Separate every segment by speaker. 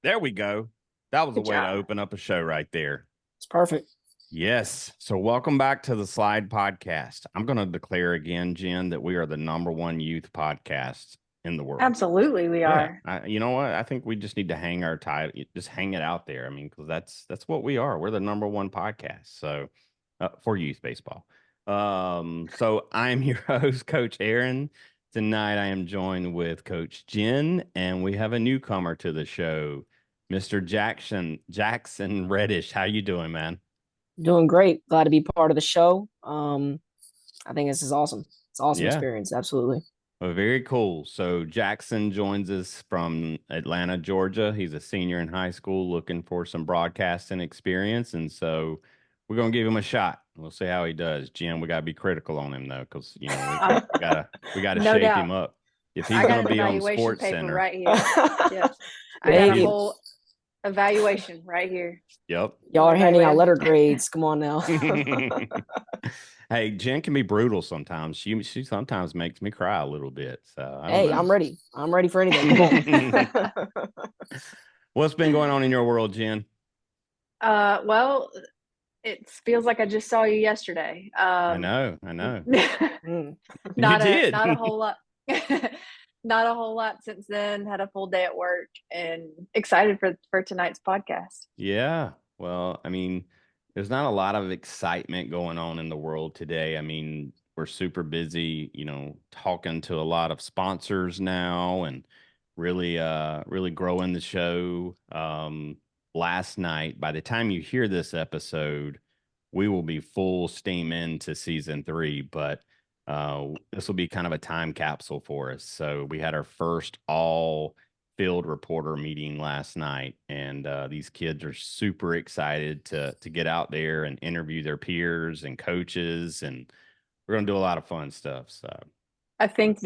Speaker 1: There we go. That was a
Speaker 2: Good
Speaker 1: way to
Speaker 2: job.
Speaker 1: open up a show right there.
Speaker 3: It's perfect.
Speaker 1: Yes. So welcome back to the Slide Podcast. I'm going to declare again, Jen, that we are the #1 youth podcast in the world.
Speaker 2: Absolutely, we
Speaker 1: Yeah.
Speaker 2: are.
Speaker 1: You know what? I think we just need to hang our title, just hang it out there. I mean, because that's what we are. We're the #1 podcast. So for youth baseball. So I'm your host, Coach Aaron. Tonight I am joined with Coach Jen, and we have a newcomer to the show, Mr. Jackson Reddish. How you doing, man?
Speaker 3: Doing great. Glad to be part of the show. I think this is awesome. It's an awesome
Speaker 1: Yeah.
Speaker 3: experience. Absolutely.
Speaker 1: Well, very cool. So Jackson joins us from Atlanta, Georgia. He's a senior in high school looking for some broadcasting experience. And so we're going to give him a shot. We'll see how he does. Jen, we got to be critical on him, though, because, we gotta
Speaker 2: No
Speaker 1: shape
Speaker 2: doubt.
Speaker 1: him up. If he's
Speaker 2: I got
Speaker 1: going
Speaker 2: an
Speaker 1: to be on
Speaker 2: evaluation
Speaker 1: Sports
Speaker 2: paper
Speaker 1: Center.
Speaker 2: right here. Yes. I
Speaker 3: Hey,
Speaker 2: got a whole evaluation right here.
Speaker 1: Yep.
Speaker 3: y'all are handing out
Speaker 2: Evaluate
Speaker 3: letter grades. Come on now.
Speaker 1: Hey, Jen can be brutal sometimes. She sometimes makes me cry a little bit. So I don't
Speaker 3: Hey,
Speaker 1: know.
Speaker 3: I'm ready. I'm ready for anything. Come on.
Speaker 1: What's been going on in your world, Jen?
Speaker 2: Well, it feels like I just saw you yesterday.
Speaker 1: I know.
Speaker 3: Mm.
Speaker 2: Not
Speaker 1: You did.
Speaker 2: a whole lot. Not a whole lot since then. Had a full day at work and excited for tonight's podcast.
Speaker 1: Yeah. Well, I mean, there's not a lot of excitement going on in the world today. I mean, we're super busy, talking to a lot of sponsors now and really growing the show. Last night, by the time you hear this episode, we will be full steam into season 3, but this will be kind of a time capsule for us. So we had our first all field reporter meeting last night, and these kids are super excited to get out there and interview their peers and coaches, and we're gonna do a lot of fun stuff. So
Speaker 2: I think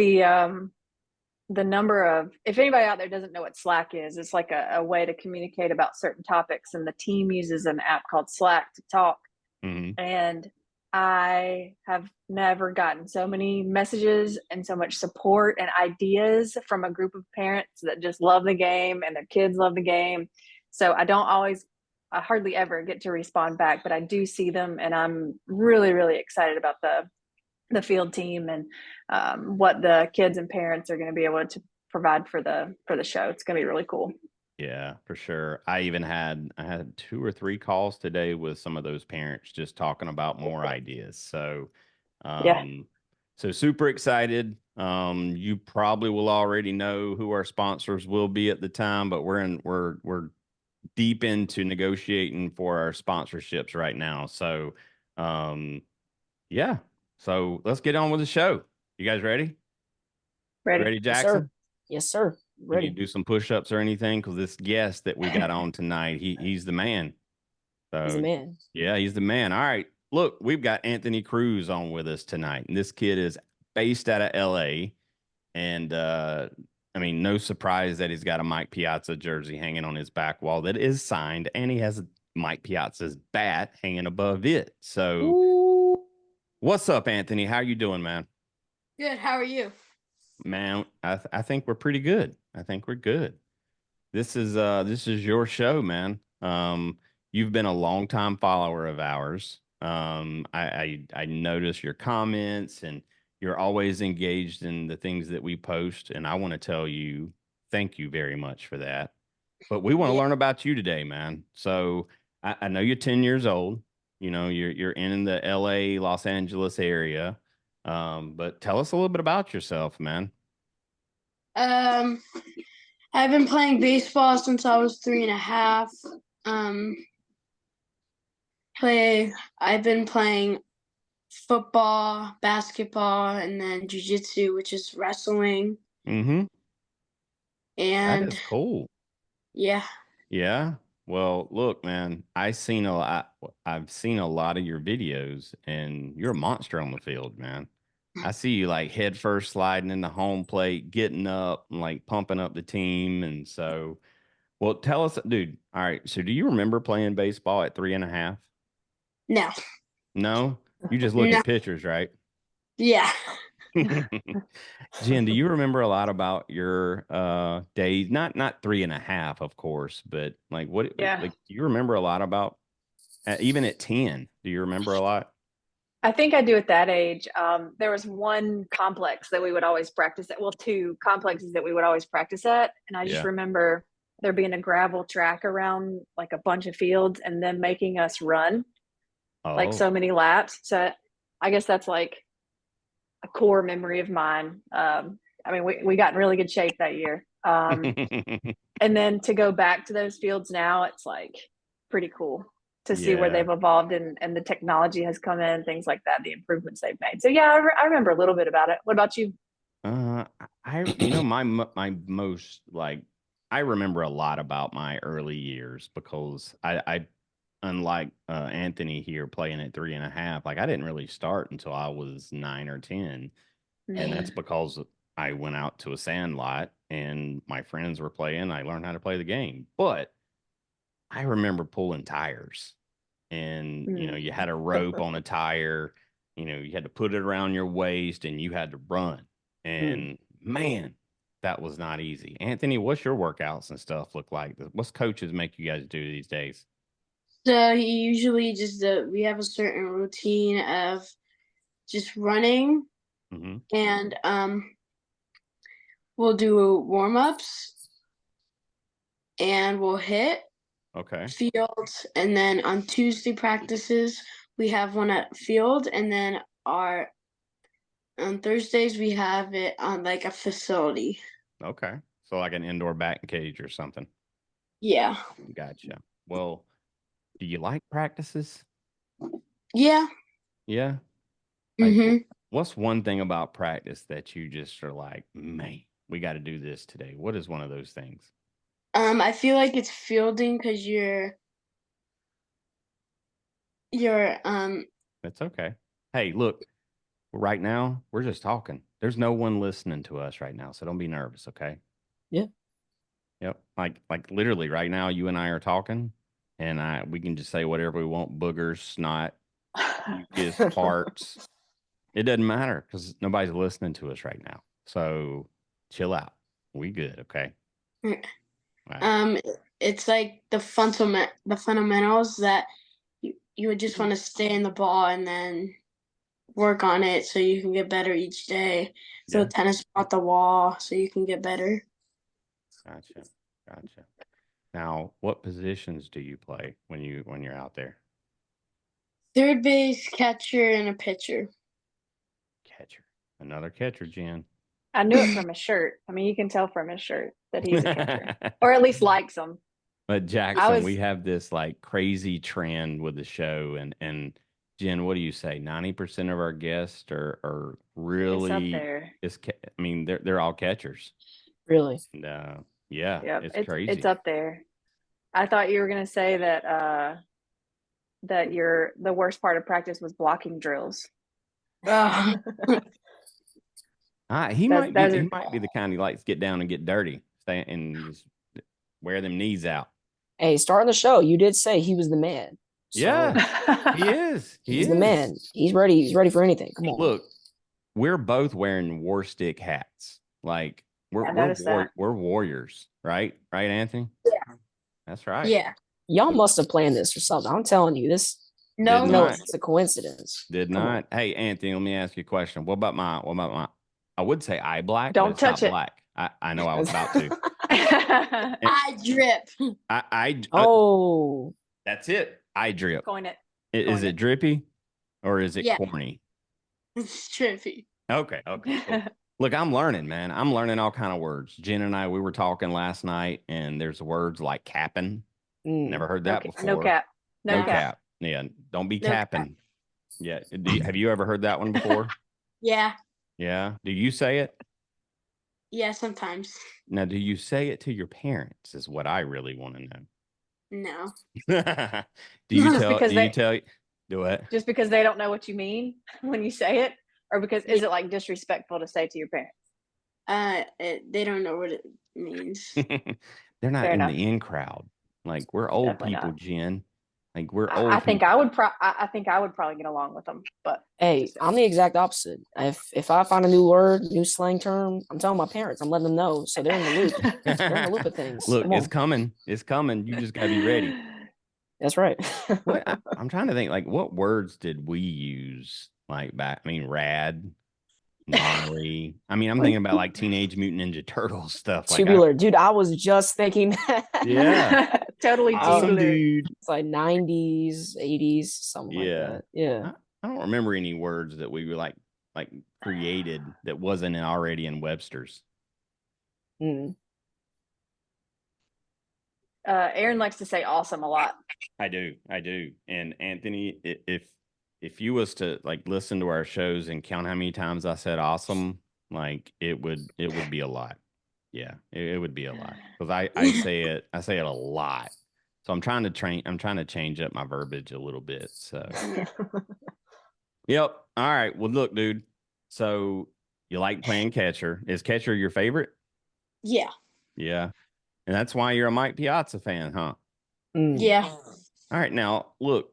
Speaker 2: the number of, if anybody out there doesn't know what Slack is, it's like a way to communicate about certain topics, and the team uses an app called Slack to talk. And I have never gotten so many messages and so much support and ideas from a group of parents that just love the game and their kids love the game. So I hardly ever get to respond back, but I do see them, and I'm really, really excited about the field team and what the kids and parents are going to be able to provide for the show. It's going to be really cool.
Speaker 1: Yeah, for sure. I had 2 or 3 calls today with some of those parents just talking about more ideas. So,
Speaker 2: Yeah.
Speaker 1: so super excited. You probably will already know who our sponsors will be at the time, but we're deep into negotiating for our sponsorships right now. So, yeah. So let's get on with the show. You guys ready? Ready,
Speaker 3: Yes, sir.
Speaker 1: Jackson?
Speaker 3: Yes, sir.
Speaker 1: You
Speaker 3: Ready.
Speaker 1: need to do some push-ups or anything? Because this guest that we got on tonight, he's the man. So
Speaker 3: He's a man.
Speaker 1: yeah, he's the man. All right. Look, we've got Anthony Cruz on with us tonight. And this kid is based out of LA. And I mean, no surprise that he's got a Mike Piazza jersey hanging on his back wall that is signed, and he has Mike Piazza's bat hanging above it. So
Speaker 3: Ooh.
Speaker 1: what's up, Anthony? How you doing, man?
Speaker 4: Good. How are you?
Speaker 1: Man, I think we're pretty good. I think we're good. This is your show, man. You've been a longtime follower of ours. I notice your comments, and you're always engaged in the things that we post, and I want to tell you thank you very much for that. But we want to learn about you today, man. So I know you're 10 years old. You're in the LA, Los Angeles area. But tell us a little bit about yourself, man.
Speaker 4: I've been playing baseball since I was 3.5. I've been playing football, basketball, and then jiujitsu, which is wrestling.
Speaker 1: Mm-hmm.
Speaker 4: And
Speaker 1: that is cool.
Speaker 4: Yeah.
Speaker 1: Yeah. Well, look, man, I've seen a lot of your videos, and you're a monster on the field, man. I see you like head first sliding in the home plate, getting up and like pumping up the team. And so, well, tell us, dude. All right. So do you remember playing baseball at 3.5?
Speaker 4: No.
Speaker 1: No, you just look
Speaker 4: No.
Speaker 1: at pictures, right?
Speaker 4: Yeah.
Speaker 1: Jen, do you remember a lot about your days? Not 3.5, of course, but like what
Speaker 2: Yeah.
Speaker 1: like do you remember a lot about even at 10? Do you remember a lot?
Speaker 2: I think I do at that age. There was one complex that we would always practice at. Well, two complexes that we would always practice at. And I just
Speaker 1: Yeah.
Speaker 2: remember there being a gravel track around like a bunch of fields and then making us run like
Speaker 1: Oh.
Speaker 2: so many laps. So I guess that's like a core memory of mine. I mean, we got in really good shape that year. And then to go back to those fields now, it's like pretty cool to see where
Speaker 1: Yeah.
Speaker 2: they've evolved and the technology has come in, things like that, the improvements they've made. So yeah, I remember a little bit about it. What about you?
Speaker 1: My most like I remember a lot about my early years because I unlike Anthony here playing at 3.5, like I didn't really start until I was 9 or 10. And that's because I went out to a sand lot and my friends were playing. I learned how to play the game. But I remember pulling tires and, you had a rope on a tire, you had to put it around your waist and you had to run. And man, that was not easy. Anthony, what's your workouts and stuff look like? What's coaches make you guys do these days?
Speaker 4: So he usually just we have a certain routine of just running,
Speaker 1: Mm-hmm.
Speaker 4: and we'll do warm-ups and we'll hit
Speaker 1: Okay.
Speaker 4: field, and then on Tuesday practices we have one at field, and then our on Thursdays we have it on like a facility.
Speaker 1: Okay. So like an indoor batting cage or something.
Speaker 4: Yeah.
Speaker 1: Gotcha. Well, do you like practices?
Speaker 4: Yeah.
Speaker 1: Yeah. Like,
Speaker 4: Mm-hmm.
Speaker 1: what's one thing about practice that you just are like, man, we got to do this today? What is one of those things?
Speaker 4: I feel like it's fielding because you're
Speaker 1: That's okay. Hey, look, right now we're just talking. There's no one listening to us right now, so don't be nervous, okay?
Speaker 3: Yeah.
Speaker 1: Yep. Like literally right now, you and I are talking, and we can just say whatever we want: boogers, snot, mucus, farts. It doesn't matter because nobody's listening to us right now. So chill out. We good, okay? All right.
Speaker 4: it's like the fundamentals that you would just want to stay in the ball and then work on it so you can get better each day. So
Speaker 1: Yeah.
Speaker 4: tennis off the wall so you can get better.
Speaker 1: Gotcha. Gotcha. Now, what positions do you play when you're out there?
Speaker 4: Third base, catcher, and a pitcher.
Speaker 1: Catcher. Another catcher, Jen.
Speaker 2: I knew it from his shirt. I mean, you can tell from his shirt that he's a catcher, or at least likes them.
Speaker 1: But
Speaker 2: I
Speaker 1: Jackson,
Speaker 2: was
Speaker 1: we have this like crazy trend with the show, and Jen, what do you say? 90% of our guests are
Speaker 2: it's up
Speaker 1: really
Speaker 2: there.
Speaker 1: I mean, they're all catchers.
Speaker 3: Really?
Speaker 1: And, yeah,
Speaker 2: Yep,
Speaker 1: it's
Speaker 2: it's
Speaker 1: crazy.
Speaker 2: up there. I thought you were gonna say that the worst part of practice was blocking drills.
Speaker 4: Oh.
Speaker 1: He
Speaker 2: That
Speaker 1: might be
Speaker 2: those
Speaker 1: he
Speaker 2: are
Speaker 1: might be the kind who likes to get down and get dirty, stay and just wear them knees out.
Speaker 3: Hey, starting the show, you did say he was the man. So
Speaker 1: Yeah, he is. He
Speaker 3: he's the
Speaker 1: is.
Speaker 3: man. He's ready. He's ready for anything. Come on.
Speaker 1: Look, we're both wearing war stick hats. Like
Speaker 2: I noticed that.
Speaker 1: we're warriors, right? Right, Anthony?
Speaker 4: Yeah.
Speaker 1: That's right.
Speaker 4: Yeah.
Speaker 3: Y'all must have planned this or something. I'm telling you, this.
Speaker 1: Did
Speaker 4: No.
Speaker 3: No,
Speaker 1: not.
Speaker 3: it's a coincidence.
Speaker 1: Did
Speaker 3: Come on.
Speaker 1: not. Hey, Anthony, let me ask you a question. What about my I would say eye black, but
Speaker 2: Don't
Speaker 1: it's not
Speaker 2: touch it.
Speaker 1: black. I know I was about to.
Speaker 4: I drip.
Speaker 3: Oh,
Speaker 1: That's it. Eye drip.
Speaker 2: Coin it.
Speaker 1: Is
Speaker 2: Coin
Speaker 1: it
Speaker 2: it.
Speaker 1: drippy or is it
Speaker 4: Yeah.
Speaker 1: corny?
Speaker 4: It's trippy.
Speaker 1: Okay. Cool. Look, I'm learning, man. I'm learning all kind of words. Jen and I, we were talking last night, and there's words like capping. Never heard that before.
Speaker 2: No cap.
Speaker 1: No
Speaker 2: No cap.
Speaker 1: cap. Yeah, don't be
Speaker 4: No cap.
Speaker 1: capping. Yeah. Have you ever heard that one before?
Speaker 4: Yeah.
Speaker 1: Yeah. Do you say it?
Speaker 4: Yeah, sometimes.
Speaker 1: Now, do you say it to your parents? Is what I really want to know.
Speaker 4: No.
Speaker 1: Do you
Speaker 2: Just
Speaker 1: tell?
Speaker 2: because
Speaker 1: Do you tell? Do it.
Speaker 2: just because they don't know what you mean when you say it, or because is it like disrespectful to say to your parents?
Speaker 4: They don't know what it means.
Speaker 1: They're not
Speaker 2: Fair
Speaker 1: in
Speaker 2: enough.
Speaker 1: the in crowd. Like we're old
Speaker 2: Definitely
Speaker 1: people,
Speaker 2: not.
Speaker 1: Jen. Like we're old
Speaker 2: I think
Speaker 1: people.
Speaker 2: I think I would probably get along with them, but
Speaker 3: Hey, I'm the exact opposite. If I find a new word, new slang term, I'm telling my parents. I'm letting them know, so they're in the loop. They're in the loop of things.
Speaker 1: Look,
Speaker 3: Come
Speaker 1: it's
Speaker 3: on.
Speaker 1: coming. It's coming. You just got to be ready.
Speaker 3: That's right.
Speaker 1: I'm trying to think, like, what words did we use like back? I mean, rad, gnarly. I mean, I'm thinking about like Teenage Mutant Ninja Turtles stuff. Like,
Speaker 3: Tubular, dude. I was just thinking that.
Speaker 1: yeah,
Speaker 2: totally
Speaker 1: awesome,
Speaker 2: tubular.
Speaker 1: dude.
Speaker 3: It's like 90s, 80s, something like
Speaker 1: Yeah,
Speaker 3: that. Yeah.
Speaker 1: I don't remember any words that we were like created that wasn't already in Webster's.
Speaker 3: Mm.
Speaker 2: Aaron likes to say awesome a lot.
Speaker 1: I do. And Anthony, if you was to like listen to our shows and count how many times I said awesome, like it would be a lot. Yeah, it would be a lot because I say it a lot. So I'm trying to change up my verbiage a little bit. So yep. All right. Well, look, dude. So you like playing catcher? Is catcher your favorite?
Speaker 4: Yeah.
Speaker 1: Yeah. And that's why you're a Mike Piazza fan, huh?
Speaker 3: Mm.
Speaker 4: Yeah.
Speaker 1: All right. Now, look,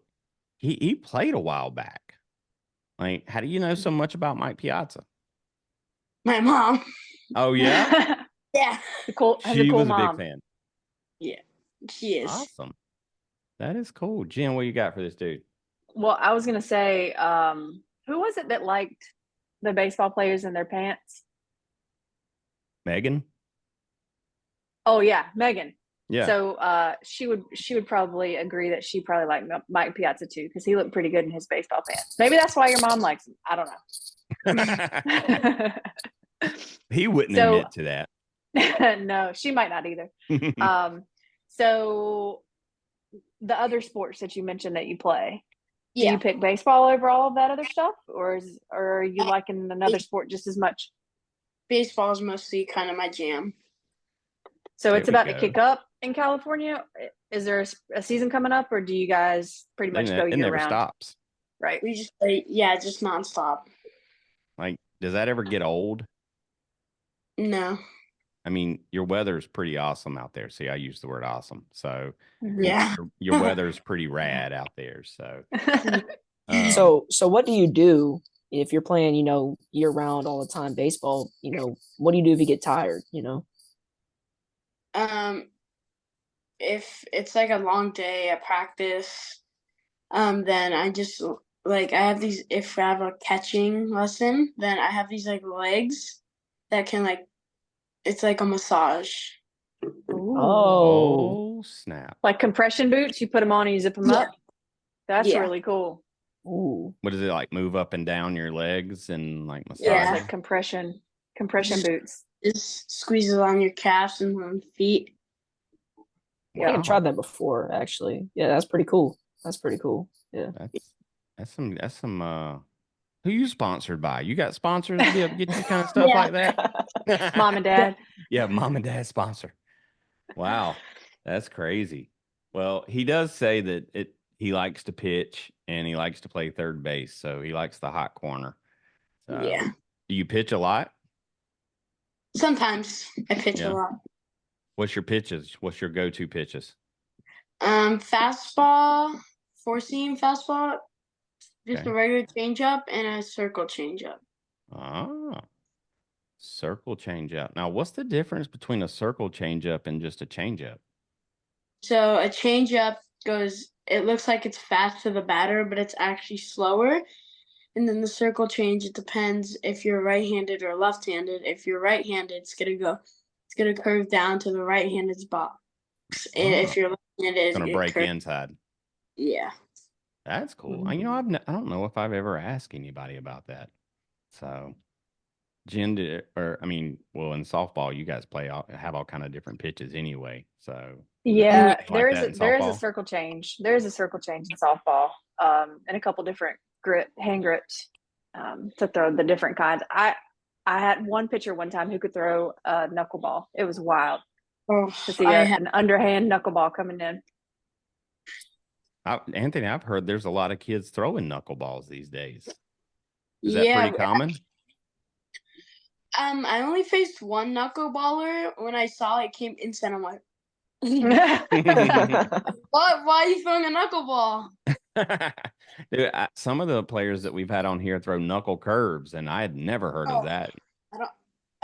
Speaker 1: he played a while back. Like, how do you know so much about Mike Piazza?
Speaker 4: My mom.
Speaker 1: Oh, yeah?
Speaker 4: Yeah.
Speaker 2: Has a
Speaker 1: She
Speaker 2: cool
Speaker 1: was a big
Speaker 2: mom.
Speaker 1: fan.
Speaker 4: Yeah. She is.
Speaker 1: Awesome. That is cool. Jen, what you got for this dude?
Speaker 2: Well, I was gonna say, who was it that liked the baseball players in their pants?
Speaker 1: Megan?
Speaker 2: Oh yeah, Megan.
Speaker 1: Yeah.
Speaker 2: So she would probably agree that she probably liked Mike Piazza too, because he looked pretty good in his baseball pants. Maybe that's why your mom likes him. I don't know.
Speaker 1: He wouldn't
Speaker 2: So
Speaker 1: admit to that.
Speaker 2: no, she might not either. So the other sports that you mentioned that you play, do
Speaker 4: Yeah.
Speaker 2: you pick baseball over all of that other stuff, or are you liking another sport just as much?
Speaker 4: Baseball is mostly kind of my jam.
Speaker 2: So
Speaker 1: There
Speaker 2: it's
Speaker 1: we
Speaker 2: about to
Speaker 1: go.
Speaker 2: kick up in California. Is there a season coming up, or do you guys pretty much go
Speaker 1: It
Speaker 2: year
Speaker 1: never
Speaker 2: round?
Speaker 1: stops.
Speaker 2: Right.
Speaker 4: We just play, yeah, just nonstop.
Speaker 1: Like, does that ever get old?
Speaker 4: No.
Speaker 1: I mean, your weather's pretty awesome out there. See, I use the word awesome. So
Speaker 4: Yeah.
Speaker 1: your weather's pretty rad out there. So
Speaker 3: So what do you do if you're playing, year round all the time baseball? What do you do if you get tired?
Speaker 4: If it's like a long day at practice, then I just like I have these. If I have a catching lesson, then I have these like legs that can like it's like a massage.
Speaker 3: Oh,
Speaker 1: snap.
Speaker 2: Like compression boots, you put them on and you zip them
Speaker 4: Yeah.
Speaker 2: up. That's
Speaker 4: Yeah.
Speaker 2: really cool.
Speaker 3: ooh.
Speaker 1: What is it like? Move up and down your legs and like massage?
Speaker 2: Yeah, it's
Speaker 4: Yeah.
Speaker 2: like compression boots.
Speaker 4: Just squeezes on your calves and on feet.
Speaker 3: I think I've
Speaker 1: Wow.
Speaker 3: tried that before, actually. Yeah, that's pretty cool. That's pretty cool. Yeah.
Speaker 1: That's some who you sponsored by? You got sponsors to be able to get you kind of stuff like that?
Speaker 2: Mom and dad.
Speaker 1: Yeah, mom and dad sponsor. Wow. That's crazy. Well, he does say that he likes to pitch and he likes to play third base, so he likes the hot corner. So,
Speaker 4: Yeah.
Speaker 1: do you pitch a lot?
Speaker 4: Sometimes I pitch
Speaker 1: Yeah.
Speaker 4: a lot.
Speaker 1: What's your pitches? What's your go-to pitches?
Speaker 4: Fastball, four-seam fastball, just
Speaker 1: Okay.
Speaker 4: a regular changeup, and a circle changeup.
Speaker 1: Ah, circle changeup. Now, what's the difference between a circle changeup and just a changeup?
Speaker 4: So a changeup goes. It looks like it's fast to the batter, but it's actually slower. And then the circle change. It depends if you're right-handed or left-handed. If you're right-handed, it's gonna curve down to the right-handed's box. And if you're left-handed,
Speaker 1: It's gonna break inside.
Speaker 4: Yeah.
Speaker 1: That's cool.
Speaker 3: Mhm.
Speaker 1: I don't know if I've ever asked anybody about that. So, Jen, well, in softball, you guys have all kind of different pitches anyway. So,
Speaker 2: Yeah,
Speaker 1: like that in
Speaker 2: there is a
Speaker 1: softball?
Speaker 2: circle change. There is a circle change in softball, and a couple different hand grips to throw the different kinds. I had one pitcher one time who could throw a knuckleball. It was wild to see an underhand knuckleball coming in.
Speaker 1: Anthony, I've heard there's a lot of kids throwing knuckleballs these days. Is that pretty common?
Speaker 4: I only faced one knuckleballer. When I saw it came inside, I'm like, Why are you throwing a knuckleball?
Speaker 1: Dude, some of the players that we've had on here throw knuckle curves, and I had never heard of that.
Speaker 4: I don't.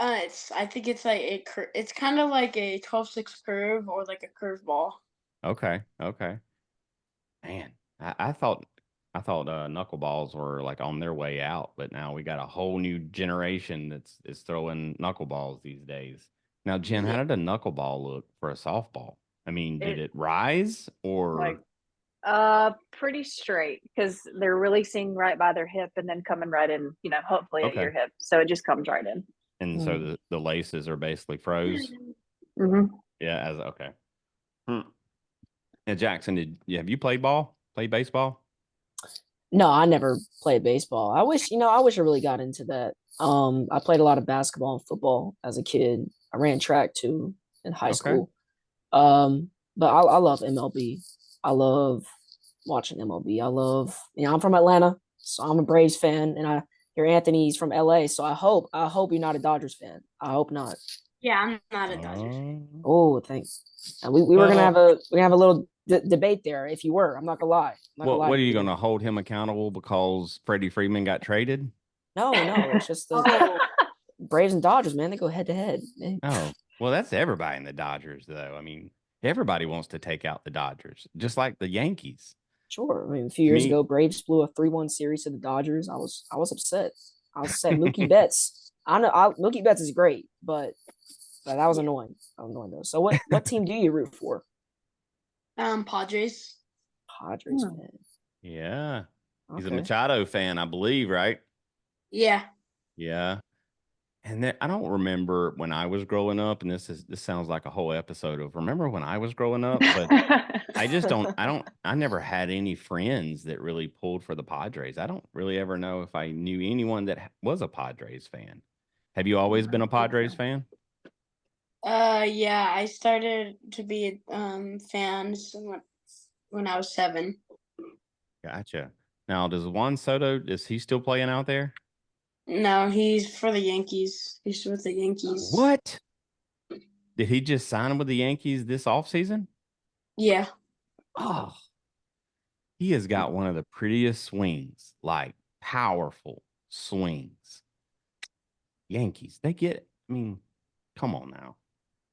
Speaker 4: I think it's like it's kind of like a 12-6 curve or like a curveball.
Speaker 1: Okay. Man, I thought knuckleballs were like on their way out, but now we got a whole new generation is throwing knuckleballs these days. Now, Jen, how did a knuckleball look for a softball? I mean, did it rise or
Speaker 2: like pretty straight because they're releasing right by their hip and then coming right in, hopefully at your hip. So it just comes right in.
Speaker 1: And so the laces are basically froze.
Speaker 2: Mm-hmm.
Speaker 1: Yeah, okay. Now, Jackson, have you played baseball?
Speaker 3: No, I never played baseball. I wish I really got into that. I played a lot of basketball and football as a kid. I ran track too in high school. But I love MLB. I love watching MLB. I'm from Atlanta, so I'm a Braves fan, and I hear Anthony's from LA, so I hope you're not a Dodgers fan. I hope not.
Speaker 4: Yeah, I'm not a Dodgers fan.
Speaker 3: Oh, thanks. And we were gonna have a little debate there if you were. I'm not gonna lie.
Speaker 1: What are you gonna hold him accountable because Freddie Freeman got traded?
Speaker 3: No, it's just the Braves and Dodgers, man. They go head to head.
Speaker 1: Oh, well, that's everybody in the Dodgers, though. I mean, everybody wants to take out the Dodgers, just like the Yankees.
Speaker 3: Sure. I mean, a few years ago, Braves blew a 3-1 series to the Dodgers. I was upset. I was upset. Mookie Betts. Mookie Betts is great, but that was annoying. Though. So what team do you root for?
Speaker 4: Padres.
Speaker 3: Padres fan.
Speaker 1: Yeah. He's a Machado fan, I believe, right?
Speaker 4: Yeah.
Speaker 1: Yeah. And then I don't remember when I was growing up, and this sounds like a whole episode of remember when I was growing up, but I never had any friends that really pulled for the Padres. I don't really ever know if I knew anyone that was a Padres fan. Have you always been a Padres fan?
Speaker 4: Yeah, I started to be a fan when I was 7.
Speaker 1: Gotcha. Now, does Juan Soto, is he still playing out there?
Speaker 4: No, he's for the Yankees. He's with the Yankees.
Speaker 1: What? Did he just sign with the Yankees this offseason?
Speaker 4: Yeah.
Speaker 1: Oh, he has got one of the prettiest swings, like powerful swings. Yankees, they get it. I mean, come on now.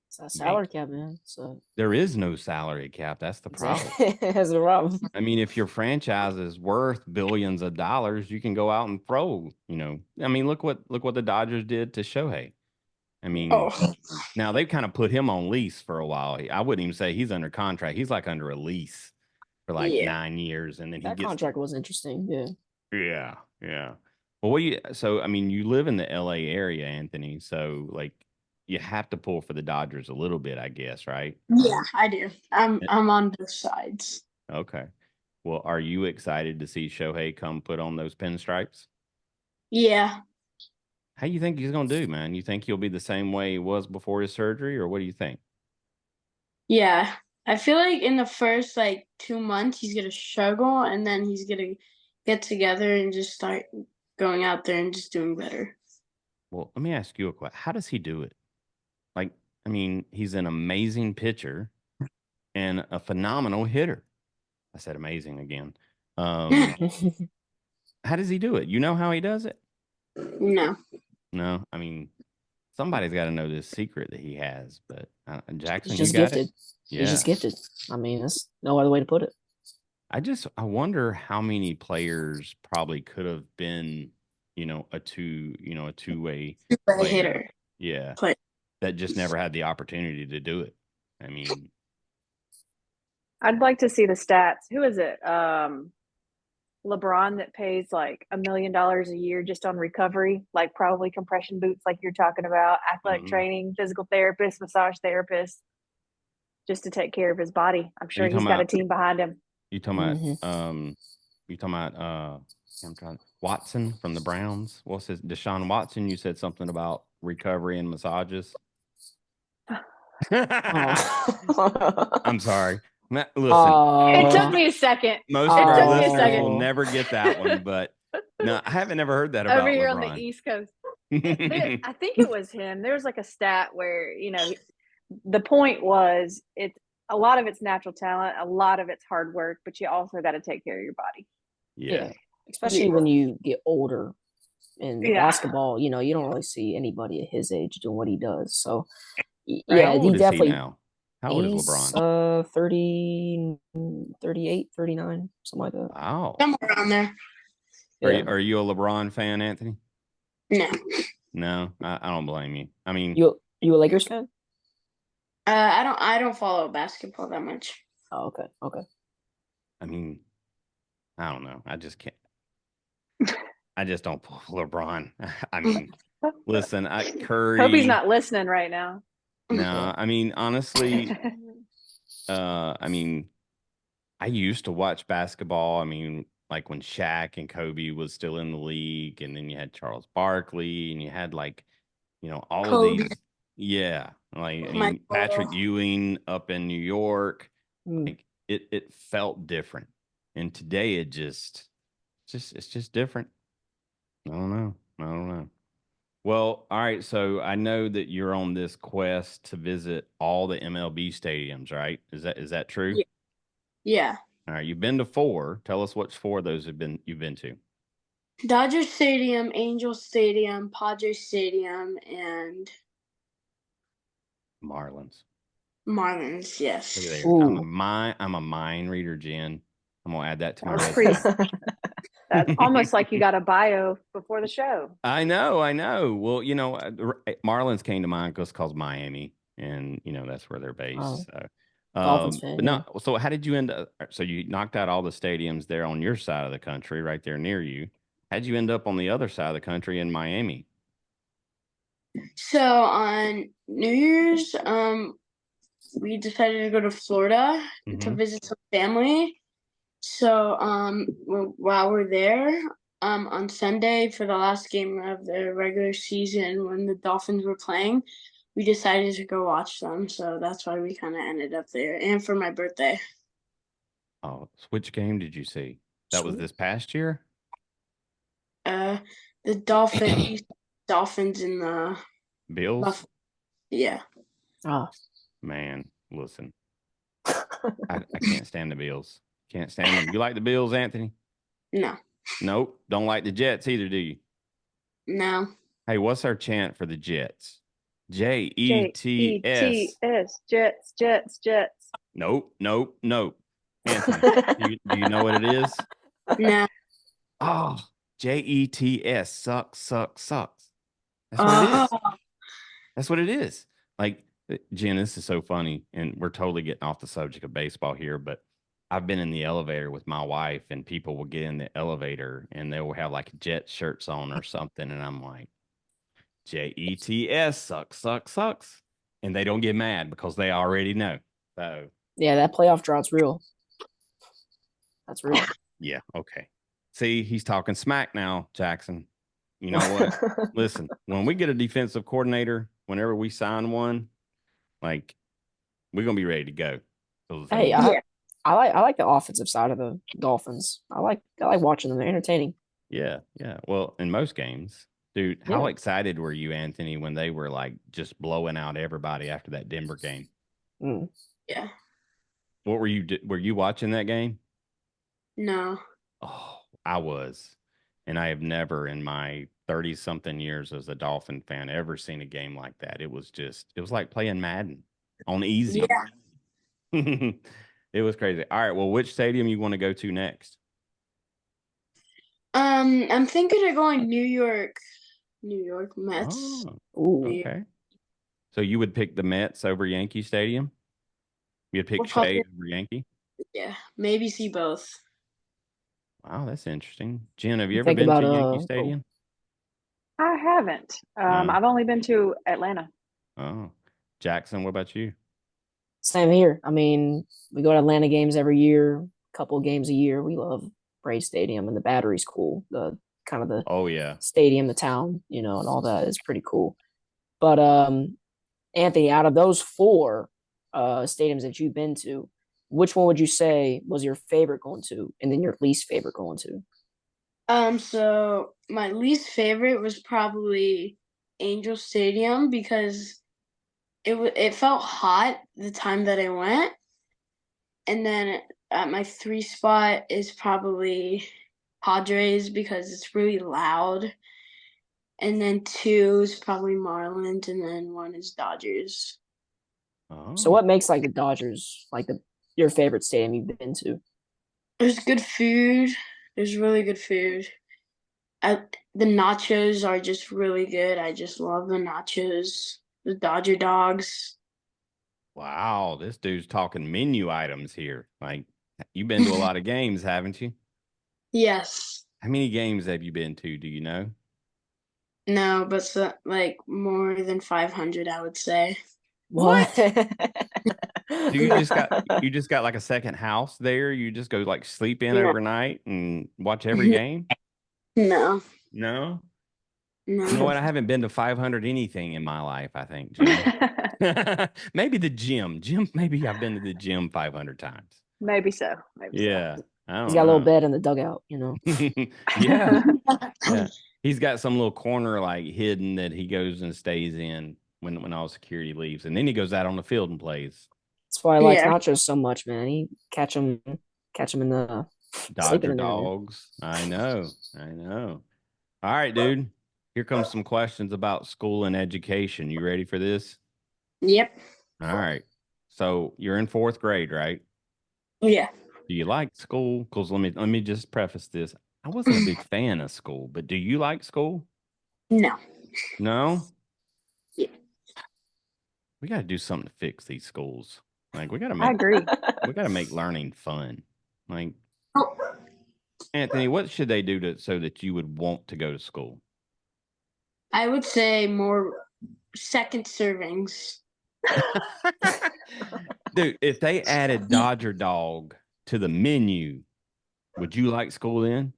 Speaker 3: It's a salary cap, man. So
Speaker 1: there is no salary cap. That's the problem.
Speaker 3: That's the problem.
Speaker 1: I mean, if your franchise is worth billions of dollars, you can go out and throw. I mean, look what the Dodgers did to Shohei. I mean, now they've kind of put him on lease for a while. I wouldn't even say he's under contract. He's like under a lease for like 9 years, and then
Speaker 3: that contract was interesting.
Speaker 1: Yeah. Well, I mean, you live in the LA area, Anthony. So like, you have to pull for the Dodgers a little bit, I guess, right?
Speaker 4: Yeah, I do. I'm on both sides.
Speaker 1: Okay. Well, are you excited to see Shohei come put on those pinstripes?
Speaker 4: Yeah.
Speaker 1: How do you think he's going to do, man? You think he'll be the same way he was before his surgery, or what do you think?
Speaker 4: Yeah. I feel like in the first 2 months he's going to struggle, and then he's going to get together and just start going out there and just doing better.
Speaker 1: Well, let me ask you a question. How does he do it? Like, I mean, he's an amazing pitcher and a phenomenal hitter. I said amazing again. How does he do it? You know how he does it?
Speaker 4: No.
Speaker 1: I mean, somebody's got to know this secret that he has. But Jackson,
Speaker 3: he's just gifted. Yeah. He's just gifted. I mean, there's no other way to put it.
Speaker 1: I wonder how many players probably could have been, a two-way
Speaker 4: hitter.
Speaker 1: Yeah. That just never had the opportunity to do it. I mean,
Speaker 2: I'd like to see the stats. Who is it? LeBron that pays like $1 million a year just on recovery, like probably compression boots, like you're talking about, athletic training, physical therapist, massage therapist, just to take care of his body. I'm sure he's got a team behind him.
Speaker 1: You talking about I'm trying Watson from the Browns. What's his Deshaun Watson? You said something about recovery and massages. I'm sorry. Listen,
Speaker 2: it took me a second.
Speaker 1: Most of our listeners will never get that one, but no, I haven't ever heard that about
Speaker 2: over here
Speaker 1: LeBron.
Speaker 2: On the East Coast. I think it was him. There was like a stat where the point was a lot of it's natural talent, a lot of it's hard work, but you also got to take care of your body.
Speaker 1: Yeah.
Speaker 3: Especially when you get older in
Speaker 2: Yeah.
Speaker 3: basketball, you don't really see anybody at his age doing what he does. So
Speaker 1: How old
Speaker 3: he
Speaker 1: is
Speaker 3: definitely
Speaker 1: he now? How old is
Speaker 3: he's
Speaker 1: LeBron?
Speaker 3: 30, 38, 39, something like that.
Speaker 1: Wow.
Speaker 4: Somewhere around there.
Speaker 1: Are you a LeBron fan, Anthony?
Speaker 4: No.
Speaker 1: No, I don't blame you. I mean,
Speaker 3: you a Lakers fan?
Speaker 4: I don't follow basketball that much.
Speaker 3: Oh, okay.
Speaker 1: I mean, I don't know. I just can't. I just don't pull LeBron. I mean, listen, Curry.
Speaker 2: Hope he's not listening right now.
Speaker 1: No, I mean, honestly, I mean, I used to watch basketball. I mean, like when Shaq and Kobe was still in the league, and then you had Charles Barkley, and you had all of
Speaker 4: Kobe.
Speaker 1: these. Yeah, like I mean,
Speaker 4: Michael.
Speaker 1: Patrick Ewing up in New York.
Speaker 3: Mm.
Speaker 1: Like it felt different, and today it's just different. I don't know. Well, all right. So I know that you're on this quest to visit all the MLB stadiums, right? Is that true?
Speaker 4: Yeah.
Speaker 1: All right. You've been to 4. Tell us which 4 of those you've been to.
Speaker 4: Dodger Stadium, Angel Stadium, Padre Stadium, and
Speaker 1: Marlins.
Speaker 4: Marlins. Yes.
Speaker 1: Look at there. I'm a mind reader, Jen. I'm gonna add that to my resume.
Speaker 2: That's almost like you got a bio before the show.
Speaker 1: I know. Well, Marlins came to mind because Miami, and that's where they're based.
Speaker 3: Oh.
Speaker 1: So,
Speaker 3: Dolphins fan,
Speaker 1: but no. So, how did you end up? So, you knocked out all the stadiums there on your side of the country, right there near you. How'd you end up on the other side of the country in Miami?
Speaker 4: So on New Year's, we decided to go to Florida to visit some family. So while we're there, on Sunday for the last game of the regular season when the Dolphins were playing, we decided to go watch them. So that's why we kind of ended up there, and for my birthday.
Speaker 1: Oh, which game did you see? That was this past year?
Speaker 4: The Dolphins in the
Speaker 1: Bills?
Speaker 4: Yeah.
Speaker 3: Oh.
Speaker 1: Man, listen. I can't stand the Bills. Can't stand them. You like the Bills, Anthony?
Speaker 4: No.
Speaker 1: Nope. Don't like the Jets either, do you?
Speaker 4: No.
Speaker 1: Hey, what's our chant for the Jets? Jets.
Speaker 2: Jets.
Speaker 1: Nope. Anthony, do you know what it is?
Speaker 4: No.
Speaker 1: Oh, Jets. Sucks. That's what it is. That's what it is. Like, Jen, this is so funny, and we're totally getting off the subject of baseball here, but I've been in the elevator with my wife, and people will get in the elevator, and they will have like Jet shirts on or something, and I'm like, Jets sucks. And they don't get mad because they already know. So
Speaker 3: yeah, that playoff drought's real. That's real.
Speaker 1: Yeah, okay. See, he's talking smack now, Jackson. You know what? Listen, when we get a defensive coordinator, whenever we sign one, like we're gonna be ready to go.
Speaker 3: Hey, I like the offensive side of the Dolphins. I like watching them. They're entertaining.
Speaker 1: Yeah. Well, in most games. Dude, how excited were you, Anthony, when they were like just blowing out everybody after that Denver game?
Speaker 4: Yeah.
Speaker 1: What were you watching that game? No. Oh, I was. And I have never in my 30-something years as a Dolphin fan ever seen a game like that. It was like playing Madden on easy. Yeah. It was crazy. All right, well, which stadium you want to go to next?
Speaker 4: I'm thinking of going New York Mets.
Speaker 1: Oh, okay. So you would pick the Mets over Yankee Stadium? You'd pick Shea over Yankee?
Speaker 4: Yeah, maybe see both.
Speaker 1: Wow, that's interesting. Jen, have you ever been to Yankee Stadium?
Speaker 2: I haven't. I've only been to Atlanta.
Speaker 1: Oh, Jackson, what about you?
Speaker 3: Same here. I mean, we go to Atlanta games every year, a couple of games a year. We love Braves Stadium, and the Battery's cool. The kind of the stadium, the town, and all that is pretty cool. But Anthony, out of those 4 stadiums that you've been to, which one would you say was your favorite going to, and then your least favorite going to?
Speaker 4: So my least favorite was probably Angel Stadium because it felt hot the time that I went, And then at my 3 spot is probably Padres because it's really loud. And then 2 is probably Marlins, and then 1 is Dodgers.
Speaker 3: So what makes like the Dodgers like your favorite stadium you've been to?
Speaker 4: There's good food. There's really good food. The nachos are just really good. I just love the nachos. The Dodger dogs.
Speaker 1: Wow, this dude's talking menu items here. Like, you've been to a lot of games, haven't you?
Speaker 4: Yes.
Speaker 1: How many games have you been to? Do you know?
Speaker 4: No, but like more than 500, I would say.
Speaker 3: What?
Speaker 1: So you just got like a second house there? You just go like sleep in overnight and watch every game?
Speaker 4: No.
Speaker 1: No?
Speaker 4: No.
Speaker 1: You know what? I haven't been to 500 anything in my life, I think, Jim. Maybe the gym. Maybe I've been to the gym 500 times.
Speaker 2: Maybe so.
Speaker 1: Yeah. I don't
Speaker 3: He's got a little
Speaker 1: know.
Speaker 3: bed in the dugout, you know.
Speaker 1: Yeah. Yeah. He's got some little corner like hidden that he goes and stays in when all security leaves. And then he goes out on the field and plays.
Speaker 3: That's why I like
Speaker 4: Yeah.
Speaker 3: nachos so much, man. He catch him in the
Speaker 1: Dodger
Speaker 3: in there, man.
Speaker 1: dogs. I know. All right, dude. Here comes some questions about school and education. You ready for this?
Speaker 4: Yep.
Speaker 1: All right. So you're in 4th grade, right?
Speaker 4: Yeah.
Speaker 1: Do you like school? Because let me just preface this. I wasn't a big fan of school, but do you like school?
Speaker 4: No.
Speaker 1: No?
Speaker 4: Yeah.
Speaker 1: We got to do something to fix these schools. Like, we got to
Speaker 2: I
Speaker 1: make
Speaker 2: agree.
Speaker 1: we got to make learning fun. Like,
Speaker 4: Oh.
Speaker 1: Anthony, what should they do so that you would want to go to school?
Speaker 4: I would say more second servings.
Speaker 1: Dude, if they added Dodger dog to the menu, would you like school then?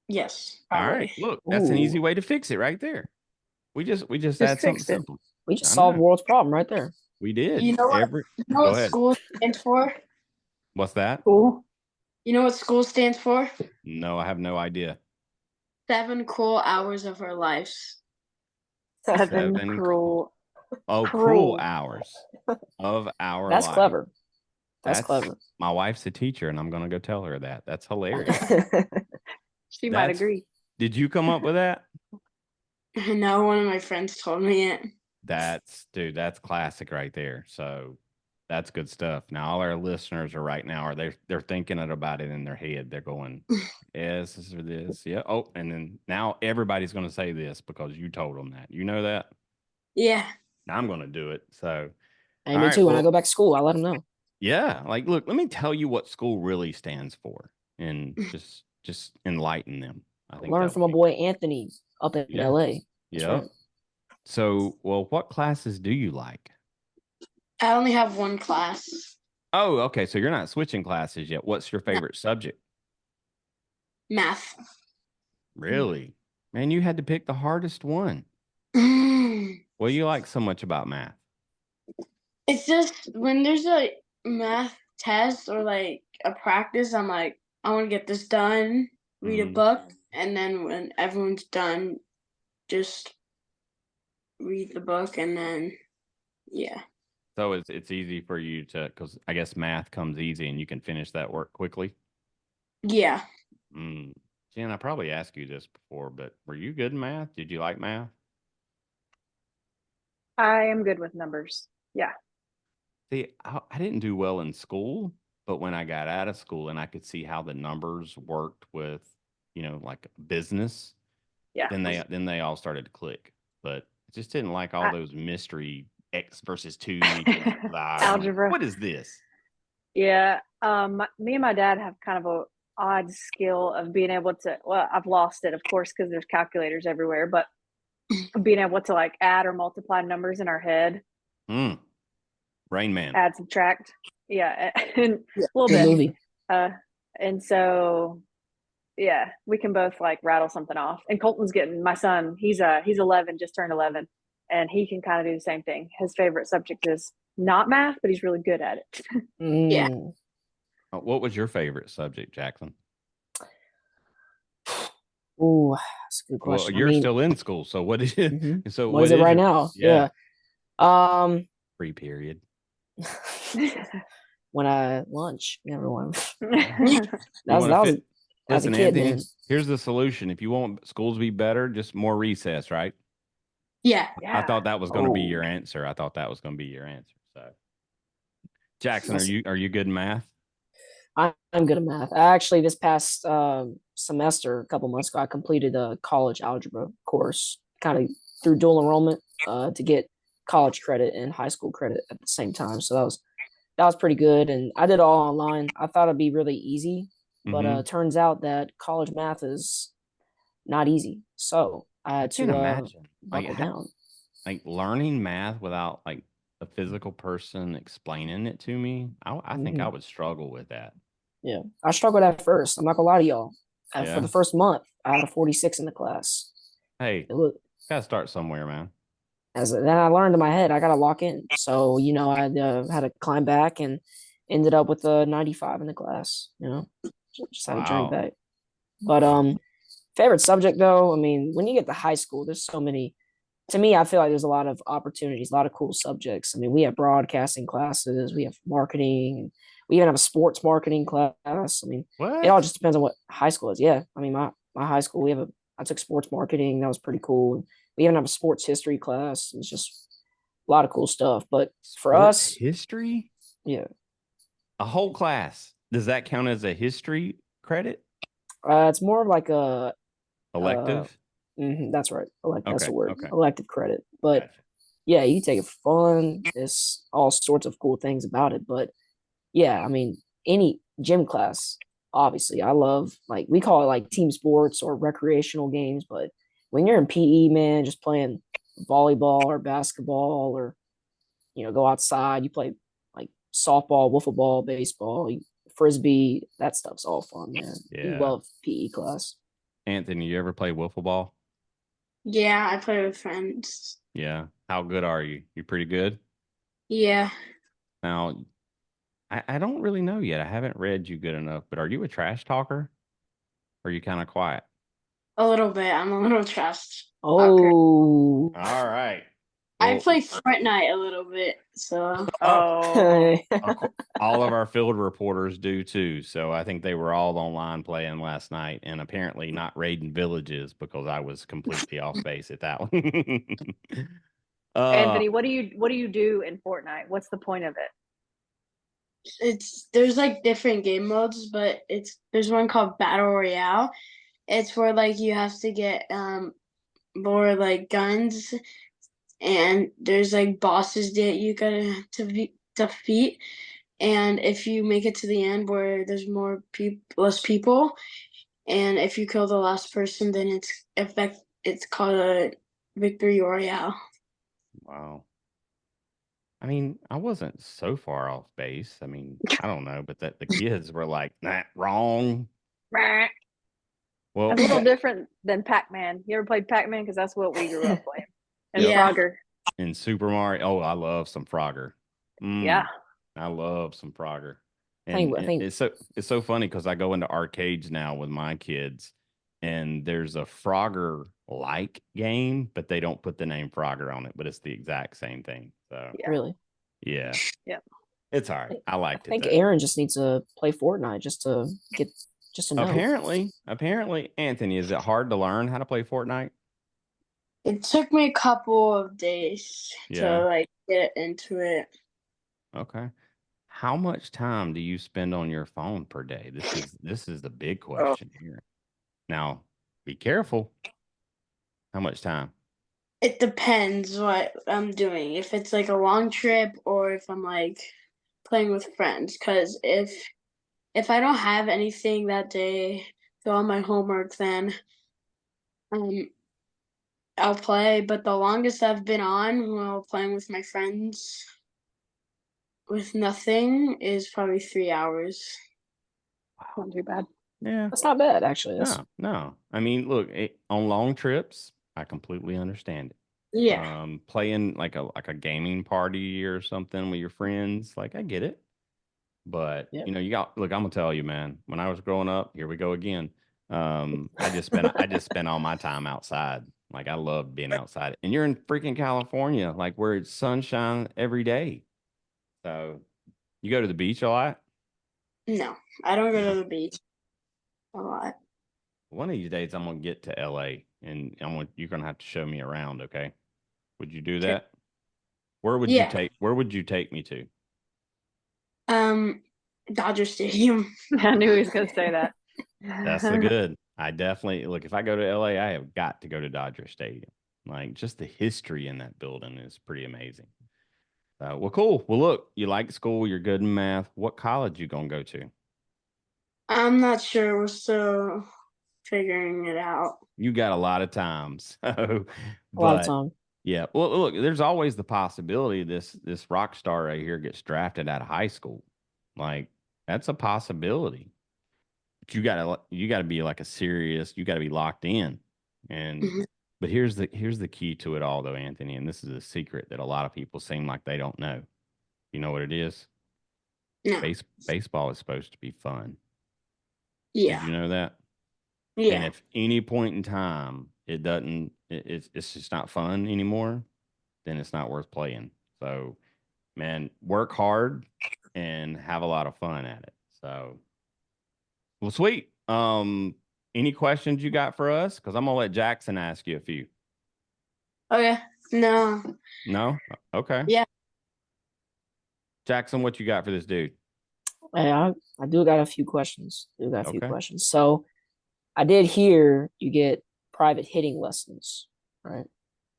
Speaker 4: Yes.
Speaker 1: All
Speaker 4: Probably.
Speaker 1: right. Look, that's an
Speaker 3: Ooh.
Speaker 1: easy way to fix it right there. We just add something
Speaker 2: fixed it.
Speaker 1: simple.
Speaker 3: We just
Speaker 1: I
Speaker 3: solved the
Speaker 1: know.
Speaker 3: world's problem right there.
Speaker 1: We did.
Speaker 4: You know what?
Speaker 1: Go
Speaker 4: what
Speaker 1: ahead.
Speaker 4: school stands for?
Speaker 1: What's that?
Speaker 2: Cool.
Speaker 4: You know what school stands for?
Speaker 1: No, I have no idea.
Speaker 4: 7 cool hours of our lives.
Speaker 2: 7 cruel.
Speaker 1: Cruel hours of our
Speaker 3: That's
Speaker 1: life.
Speaker 3: clever. That's clever.
Speaker 1: My wife's a teacher, and I'm going to go tell her that. That's hilarious.
Speaker 2: She might agree.
Speaker 1: Did you come up with that?
Speaker 4: No, one of my friends told me it.
Speaker 1: That's classic right there. So that's good stuff. Now all our listeners they're thinking about it in their head. They're going, yes, this or this. Yeah. Oh, and then now everybody's going to say this because you told them that. You know that?
Speaker 4: Yeah.
Speaker 1: Now I'm going to do it. So
Speaker 3: Hey, me too. When I go back to school, I let them know.
Speaker 1: Yeah. Like, look, let me tell you what school really stands for and just enlighten them. I think
Speaker 3: learn from my boy Anthony up in LA.
Speaker 1: Yeah.
Speaker 3: Right.
Speaker 1: So, well, what classes do you like?
Speaker 4: I only have 1 class.
Speaker 1: Oh, okay. So you're not switching classes yet. What's your favorite subject?
Speaker 4: Math.
Speaker 1: Really? Man, you had to pick the hardest one. What do you like so much about math?
Speaker 4: It's just when there's a math test or like a practice, I'm like, I want to get this done, read a book, and then when everyone's done, just read the book, and then yeah.
Speaker 1: So it's easy for you to, because I guess math comes easy and you can finish that work quickly.
Speaker 4: Yeah.
Speaker 1: Jen, I probably asked you this before, but were you good in math? Did you like math?
Speaker 2: I am good with numbers. Yeah.
Speaker 1: See, I didn't do well in school, but when I got out of school and I could see how the numbers worked with, like business, then they all started to click. But I just didn't like all those mystery X versus 2 equals
Speaker 2: algebra.
Speaker 1: What is this?
Speaker 2: Yeah. Me and my dad have kind of a odd skill of being able to, well, I've lost it, of course, because there's calculators everywhere, but being able to like add or multiply numbers in our head.
Speaker 1: Rain Man.
Speaker 2: Add, subtract. Yeah. And a little
Speaker 3: Good
Speaker 2: bit.
Speaker 3: Movie.
Speaker 2: And so, yeah, we can both like rattle something off. And Colton's my son, he's 11, just turned 11. And he can kind of do the same thing. His favorite subject is not math, but he's really good at it.
Speaker 4: Yeah.
Speaker 1: What was your favorite subject, Jacqueline?
Speaker 3: Oh, that's a good question.
Speaker 1: Well, you're still in school, so what is it?
Speaker 3: Mm-hmm.
Speaker 1: So
Speaker 3: what is it right now? Yeah.
Speaker 1: Free period.
Speaker 3: when I lunch. Everyone.
Speaker 1: You
Speaker 3: That was
Speaker 1: want to
Speaker 3: that was
Speaker 1: fit?
Speaker 3: as a
Speaker 1: Listen,
Speaker 3: kid,
Speaker 1: Anthony,
Speaker 3: man.
Speaker 1: here's the solution. If you want schools to be better, just more recess, right?
Speaker 4: Yeah.
Speaker 1: I
Speaker 2: Yeah.
Speaker 1: thought that was going to be
Speaker 3: Oh,
Speaker 1: your answer. I thought that was going to be your answer. So, Jackson,
Speaker 3: that's,
Speaker 1: are you good in math?
Speaker 3: I'm good at math. I actually this past semester, a couple months ago, I completed a college algebra course, kind of through dual enrollment, to get college credit and high school credit at the same time. So that was pretty good, and I did it all online. I thought it'd be really easy, but
Speaker 1: Mm-hmm.
Speaker 3: turns out that college math is not easy. So I
Speaker 1: I
Speaker 3: had
Speaker 1: can't
Speaker 3: to
Speaker 1: imagine
Speaker 3: buckle down.
Speaker 1: like learning math without like a physical person explaining it to me. I think I
Speaker 3: Hmm.
Speaker 1: would struggle with that.
Speaker 3: Yeah, I struggled at first. I'm not gonna lie to y'all. For
Speaker 1: Yeah.
Speaker 3: the first month, I had a 46 in the class.
Speaker 1: Hey,
Speaker 3: It was,
Speaker 1: gotta start somewhere, man.
Speaker 3: then I learned in my head I gotta lock in. So I had to climb back and ended up with a 95 in the class. Just had to drink
Speaker 1: Wow.
Speaker 3: back. But
Speaker 1: Wow.
Speaker 3: favorite subject though. I mean, when you get to high school, there's so many. To me, I feel like there's a lot of opportunities, a lot of cool subjects. I mean, we have broadcasting classes, we have marketing, and we even have a sports marketing class. I mean, it all
Speaker 1: What?
Speaker 3: just depends on what high school is. Yeah, I mean, my high school, I took sports marketing. That was pretty cool. We even have a sports history class. It's just a lot of cool stuff. But for
Speaker 1: Sports
Speaker 3: us,
Speaker 1: history?
Speaker 3: yeah,
Speaker 1: A whole class. Does that count as a history credit?
Speaker 3: it's more of like uh,
Speaker 1: Elective?
Speaker 3: that's right. That's
Speaker 1: Okay.
Speaker 3: the word,
Speaker 1: Okay.
Speaker 3: elective credit. But
Speaker 1: Gotcha.
Speaker 3: yeah, you take it for fun. There's all sorts of cool things about it. But yeah, I mean, any gym class, obviously, I love, like, we call it like team sports or recreational games. But when you're in PE, man, just playing volleyball or basketball or, go outside, you play like softball, wiffle ball, baseball, frisbee, that stuff's all fun, man. You
Speaker 1: Yeah.
Speaker 3: love PE class.
Speaker 1: Anthony, you ever play wiffle ball?
Speaker 4: Yeah, I play with friends.
Speaker 1: Yeah. How good are you? You pretty good?
Speaker 4: Yeah,
Speaker 1: Now, I don't really know yet. I haven't read you good enough, but are you a trash talker? Or are you kind of quiet?
Speaker 4: a little bit. I'm a little trash talker.
Speaker 3: Oh,
Speaker 1: All right.
Speaker 4: I
Speaker 1: Well,
Speaker 4: play Fortnite a little bit, so
Speaker 1: oh,
Speaker 2: Oh.
Speaker 1: all of our field reporters do too. So I think they were all online playing last night and apparently not raiding villages because I was completely off base at that one. uh,
Speaker 2: Anthony, what do you do in Fortnite? What's the point of it?
Speaker 4: there's like different game modes, but there's one called Battle Royale. It's where like you have to get more like guns, and there's like bosses that you gotta to defeat. And if you make it to the end where there's less people, and if you kill the last person, then it's called a victory royale.
Speaker 1: wow. I mean, I wasn't so far off base. I mean, I don't know, but that the kids were like, nah, wrong.
Speaker 2: Meh.
Speaker 1: Well,
Speaker 2: That's a little different than Pac-Man. You ever played Pac-Man? Because that's what we grew up playing. And
Speaker 1: yep.
Speaker 4: Yeah.
Speaker 2: Frogger.
Speaker 1: In Super Mario, oh, I love some Frogger.
Speaker 2: Yeah.
Speaker 1: I love some Frogger.
Speaker 3: I
Speaker 1: And
Speaker 3: think
Speaker 1: it's so funny because I go into arcades now with my kids, and there's a Frogger like game, but they don't put the name Frogger on it, but it's the exact same thing. So
Speaker 2: Yeah.
Speaker 3: really.
Speaker 1: yeah,
Speaker 2: Yeah.
Speaker 1: it's all right. I
Speaker 3: I
Speaker 1: liked it
Speaker 3: think
Speaker 1: though.
Speaker 3: Aaron just needs to play Fortnite just to know.
Speaker 1: Apparently, Anthony, is it hard to learn how to play Fortnite?
Speaker 4: It took me a couple of days
Speaker 1: Yeah.
Speaker 4: to like get into it.
Speaker 1: Okay. How much time do you spend on your phone per day? This is the big
Speaker 4: Oh.
Speaker 1: question here. Now, be careful. How much time?
Speaker 4: It depends what I'm doing. If it's like a long trip or if I'm like playing with friends. Because if I don't have anything that day, do all my homework, then um I'll play. But the longest I've been on while playing with my friends with nothing is probably 3 hours.
Speaker 2: Not too bad.
Speaker 1: Yeah.
Speaker 3: That's not bad, actually. That's
Speaker 1: No. I mean, look, on long trips, I completely understand it.
Speaker 4: Yeah.
Speaker 1: Playing like a gaming party or something with your friends, like I get it. But
Speaker 3: yeah.
Speaker 1: you got look, I'm gonna tell you, man, when I was growing up, here we go again. I just spent all my time outside. Like I love being outside. And you're in freaking California, like where it's sunshine every day. So You go to the beach a lot?
Speaker 4: No, I don't go to the beach a lot.
Speaker 1: One of these days, I'm gonna get to LA, and you're gonna have to show me around. Okay? Would you do
Speaker 4: Okay.
Speaker 1: that? Where would you
Speaker 4: Yeah.
Speaker 1: take me to?
Speaker 4: Dodger Stadium.
Speaker 2: I knew he was going to say that.
Speaker 1: That's the good. I definitely look. If I go to LA, I have got to go to Dodger Stadium. Like, just the history in that building is pretty amazing. Well, cool. Well, look, you like school. You're good in math. What college you gonna go to?
Speaker 4: I'm not sure. We're still figuring it out.
Speaker 1: You got a lot of time. So,
Speaker 3: A lot of
Speaker 1: but
Speaker 3: time.
Speaker 1: yeah. Well, look, there's always the possibility this rock star right here gets drafted out of high school. Like, that's a possibility. But you gotta be like you gotta be locked in. And
Speaker 4: Mhm.
Speaker 1: but here's the key to it all though, Anthony, and this is a secret that a lot of people seem like they don't know. You know what it is?
Speaker 4: No.
Speaker 1: Baseball is supposed to be fun. Did
Speaker 4: Yeah.
Speaker 1: you know that? And
Speaker 4: Yeah.
Speaker 1: if any point in time it's just not fun anymore, then it's not worth playing. So, man, work hard and have a lot of fun at it. So, well, sweet. Any questions you got for us? Because I'm gonna let Jackson ask you a few.
Speaker 4: Okay. No.
Speaker 1: No? Okay.
Speaker 4: Yeah.
Speaker 1: Jackson, what you got for this dude?
Speaker 3: Hey, I do got a few questions.
Speaker 1: Okay.
Speaker 3: So I did hear you get private hitting lessons, right?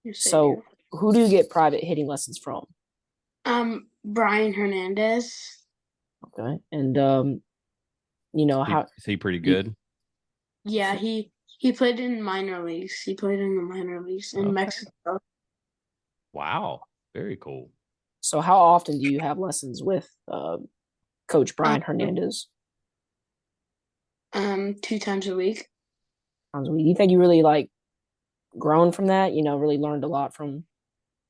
Speaker 4: Yes, I
Speaker 3: So
Speaker 4: do.
Speaker 3: who do you get private hitting lessons from?
Speaker 4: Brian Hernandez.
Speaker 3: Okay. And how
Speaker 1: Is he pretty good?
Speaker 4: Yeah, he played in minor leagues. He played in the minor leagues in
Speaker 1: Okay.
Speaker 4: Mexico.
Speaker 1: Wow. Very cool.
Speaker 3: so how often do you have lessons with Coach Brian Hernandez?
Speaker 4: 2 times a week.
Speaker 3: Do you think you really like grown from that? Really learned a lot from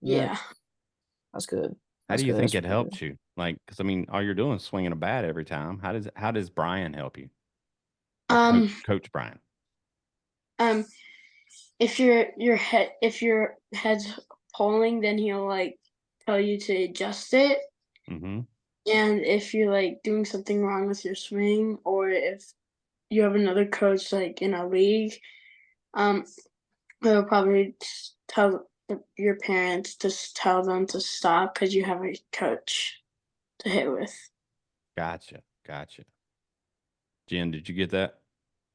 Speaker 3: that?
Speaker 4: Yeah.
Speaker 3: That's good.
Speaker 1: How
Speaker 3: That's
Speaker 1: do you
Speaker 3: good.
Speaker 1: think
Speaker 3: That's
Speaker 1: it
Speaker 3: really
Speaker 1: helped
Speaker 3: good.
Speaker 1: you? Like, because I mean, all you're doing is swinging a bat every time. How does Brian help you? Or
Speaker 4: Um
Speaker 1: Coach Brian?
Speaker 4: um if your head's pulling, then he'll like tell you to adjust it.
Speaker 1: Mm-hmm.
Speaker 4: And if you're like doing something wrong with your swing, or if you have another coach like in a league, um they'll probably tell your parents to tell them to stop because you have a coach to hit with.
Speaker 1: Gotcha. Jen, did you get that?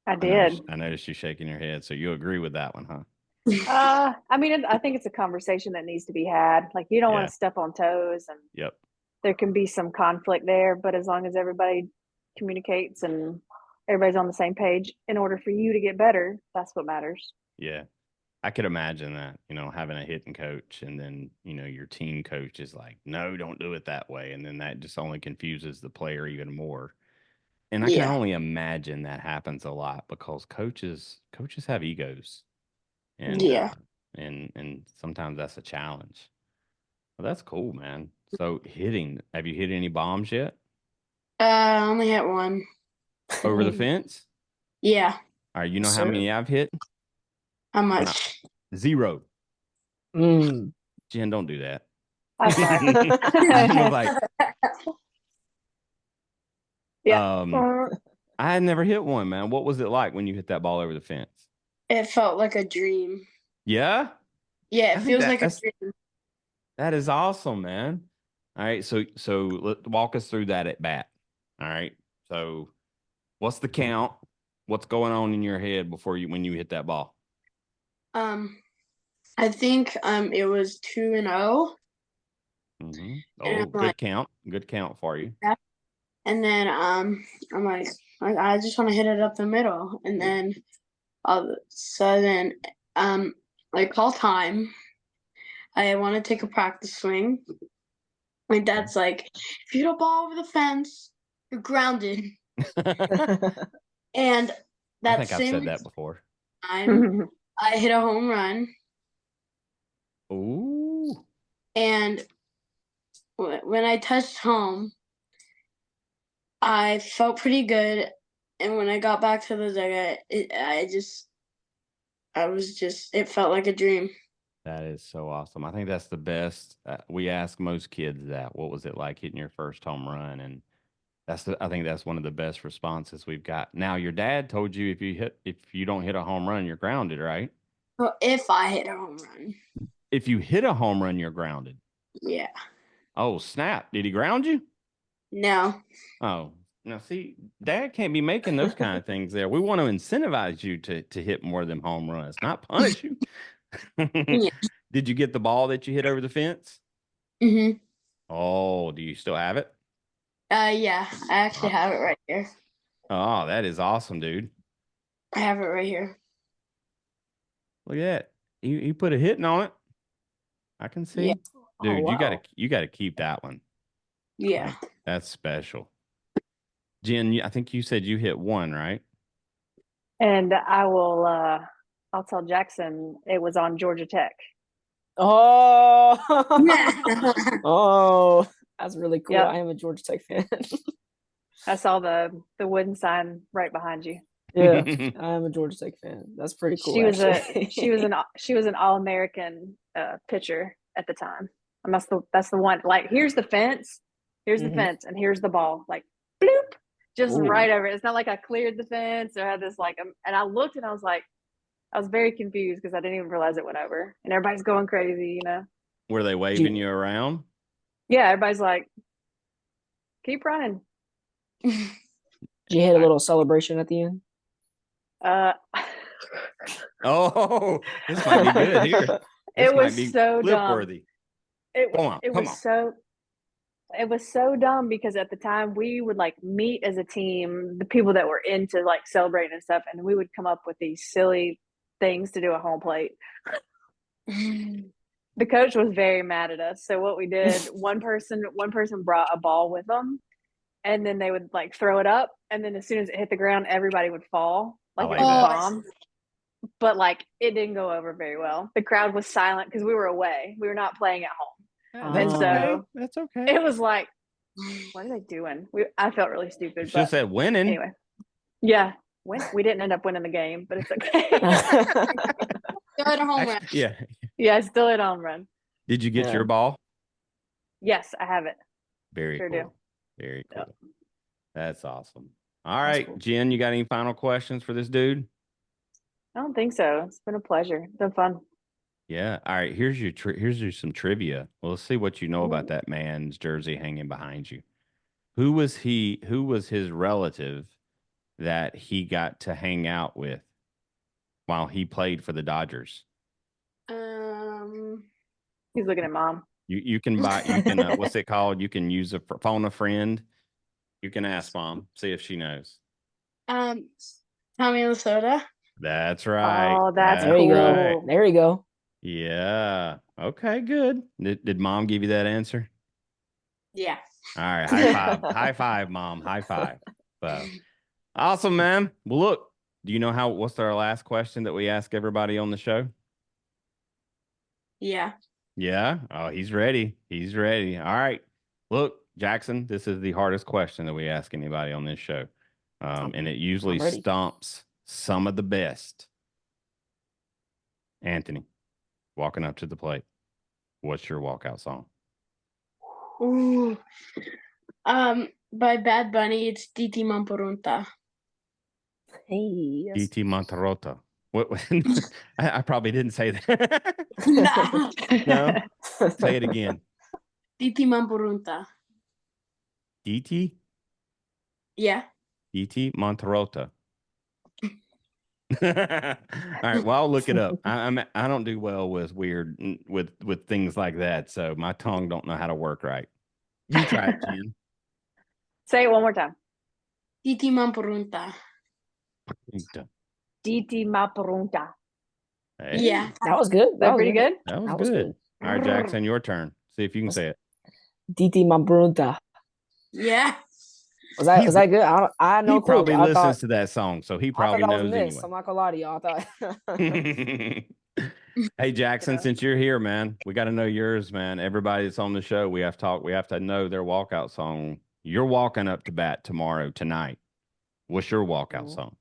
Speaker 2: I
Speaker 1: I
Speaker 2: did.
Speaker 1: noticed you shaking your head, so you agree with that one, huh?
Speaker 2: I mean, I think it's a conversation that needs to be had. Like, you don't want
Speaker 1: Yeah.
Speaker 2: to step on toes, and
Speaker 1: Yep.
Speaker 2: there can be some conflict there. But as long as everybody communicates and everybody's on the same page, in order for you to get better, that's what matters.
Speaker 1: Yeah. I could imagine that, having a hitting coach and then, your team coach is like, no, don't do it that way. And then that just only confuses the player even more. And I can
Speaker 4: Yeah.
Speaker 1: only imagine that happens a lot because coaches have egos and,
Speaker 4: Yeah.
Speaker 1: and sometimes that's a challenge. Well, that's cool, man. So have you hit any bombs yet?
Speaker 4: I only hit one.
Speaker 1: Over the fence?
Speaker 4: Yeah.
Speaker 1: All right. You know how
Speaker 3: Sir.
Speaker 1: many I've hit?
Speaker 4: How
Speaker 1: I'm not-
Speaker 4: much?
Speaker 1: 0.
Speaker 3: Mm.
Speaker 1: Jen, don't do that.
Speaker 2: High five.
Speaker 1: Jen was like,
Speaker 2: Yeah.
Speaker 1: I had never hit one, man. What was it like when you hit that ball over the fence?
Speaker 4: It felt like a dream.
Speaker 1: Yeah?
Speaker 4: Yeah,
Speaker 1: I
Speaker 4: it
Speaker 1: think
Speaker 4: feels like a dream.
Speaker 1: that is awesome, man. All right, so walk us through that at bat. All right. So what's the count? What's going on in your head when you hit that ball?
Speaker 4: I think it was 2-0.
Speaker 1: Mm-hmm.
Speaker 4: And
Speaker 1: Oh,
Speaker 4: I'm like,
Speaker 1: good count for you.
Speaker 4: yeah. And then I'm like I just want to hit it up the middle. And then all of a sudden, I call time. I want to take a practice swing. My dad's like, if you hit a ball over the fence, you're grounded. And
Speaker 1: I
Speaker 4: that
Speaker 1: think I've
Speaker 4: same
Speaker 1: said that before.
Speaker 4: time, I hit a home run.
Speaker 1: Ooh.
Speaker 4: And when I touched home, I felt pretty good. And when I got back to the dugout, it felt like a dream.
Speaker 1: That is so awesome. I think that's the best. We ask most kids that. What was it like hitting your first home run? And I think that's one of the best responses we've got. Now, your dad told you if you don't hit a home run, you're grounded, right?
Speaker 4: Well, if I hit a home run.
Speaker 1: If you hit a home run, you're grounded.
Speaker 4: Yeah.
Speaker 1: Oh, snap. Did he ground you?
Speaker 4: No.
Speaker 1: Oh, now see, Dad can't be making those kind of things there. We want to incentivize you to hit more of them home runs, not punish you.
Speaker 4: Yeah.
Speaker 1: Did you get the ball that you hit over the fence?
Speaker 4: Mm-hmm.
Speaker 1: Oh, do you still have it?
Speaker 4: Yeah, I actually have it right here.
Speaker 1: Oh, that is awesome, dude.
Speaker 4: I have it right here.
Speaker 1: Look at that. You put a hitting on it. I can see.
Speaker 4: Yeah.
Speaker 1: Dude,
Speaker 3: Oh, wow.
Speaker 1: you gotta keep that one.
Speaker 4: Yeah.
Speaker 1: That's special. Jen, I think you said you hit one, right?
Speaker 2: And I'll tell Jackson it was on Georgia Tech.
Speaker 3: Oh, oh, that's really cool.
Speaker 2: Yep.
Speaker 3: I am a Georgia Tech fan.
Speaker 2: I saw the wooden sign right behind you.
Speaker 3: Yeah, I am a Georgia Tech fan. That's pretty cool.
Speaker 2: She was
Speaker 3: actually.
Speaker 2: she was an All-American pitcher at the time. And that's the one. Like, here's the fence, here's the fence, and here's the ball. Like, bloop, just
Speaker 3: Ooh.
Speaker 2: right over it. It's not like I cleared the fence or had this like. And I looked and I was like, I was very confused because I didn't even realize it went over, and everybody's going crazy, you know.
Speaker 1: Were they waving you around?
Speaker 2: Yeah, everybody's like, keep running.
Speaker 3: Did you hit a little celebration at the end?
Speaker 1: Oh, this might be good here.
Speaker 2: It was so dumb.
Speaker 1: Worthy.
Speaker 2: It was so dumb because at the time we would like meet as a team, the people that were into like celebrating and stuff, and we would come up with these silly things to do at home plate. The coach was very mad at us. So what we did, one person brought a ball with them, and then they would like throw it up, and then as soon as it hit the ground, everybody would fall like it was a bomb. But like it didn't go over very well. The crowd was silent because we were away. We were not playing at home. And so
Speaker 1: that's okay.
Speaker 2: It was like, what are they doing? I felt really stupid.
Speaker 1: She said winning.
Speaker 2: Anyway. Yeah. We didn't end up winning the game, but it's okay.
Speaker 4: Still hit a home run.
Speaker 1: Yeah.
Speaker 2: Yeah, still hit a home run.
Speaker 1: Did you get your ball?
Speaker 2: Yes, I have it.
Speaker 1: Very
Speaker 2: sure
Speaker 1: cool.
Speaker 2: Do.
Speaker 1: Very cool. Yep. That's awesome. All right, cool. Jen, you got any final questions for this dude?
Speaker 2: I don't think so. It's been a pleasure. It's been fun.
Speaker 1: Yeah. All right. Here's your some trivia. Well, let's see what you know about that man's jersey hanging behind you. Who was his relative that he got to hang out with while he played for the Dodgers?
Speaker 2: He's looking at mom.
Speaker 1: You can what's it called? You can use phone a friend. You can ask mom, see if she knows.
Speaker 4: Tommy Lasorda.
Speaker 1: That's right.
Speaker 2: Oh, that's
Speaker 3: there
Speaker 2: cool.
Speaker 3: You go. There you go.
Speaker 1: Yeah. Okay, good. Did mom give you that answer?
Speaker 4: Yeah.
Speaker 1: All right. High five. High five, mom. High five. So, awesome, man. Well, look, do you know what's our last question that we ask everybody on the show?
Speaker 4: Yeah.
Speaker 1: Yeah. Oh, he's ready. He's ready. All right. Look, Jackson, this is the hardest question that we ask anybody on this show. And it usually stumps some of the best. Anthony, walking up to the plate. What's your walkout song?
Speaker 4: Ooh. By Bad Bunny, it's Titi Mamporunta.
Speaker 3: Hey. Yes.
Speaker 1: Titi Mamporunta. What? I probably didn't say that. No. Say it again.
Speaker 4: Titi Mamporunta.
Speaker 1: Titi?
Speaker 4: Yeah.
Speaker 1: Titi Mamporunta. All right. Well, I'll look it up. I don't do well with with things like that, so my tongue don't know how to work right. You try it, Jen.
Speaker 2: Say it one more time.
Speaker 4: Titi Mamporunta.
Speaker 2: Titi Mamporunta.
Speaker 1: Hey.
Speaker 4: Yeah,
Speaker 3: that was good.
Speaker 2: That was pretty good.
Speaker 1: That was good. All right, Jackson, your turn. See if you can say it.
Speaker 3: Titi Mamporunta.
Speaker 4: Yeah.
Speaker 3: Was that good? I know.
Speaker 1: He probably listens to that song, so he probably knows anyway.
Speaker 3: I'm not gonna lie to y'all.
Speaker 1: Hey, Jackson, since you're here, man, we got to know yours, man. Everybody that's on the show, we have to know their walkout song. You're walking up to bat tonight. What's your walkout song?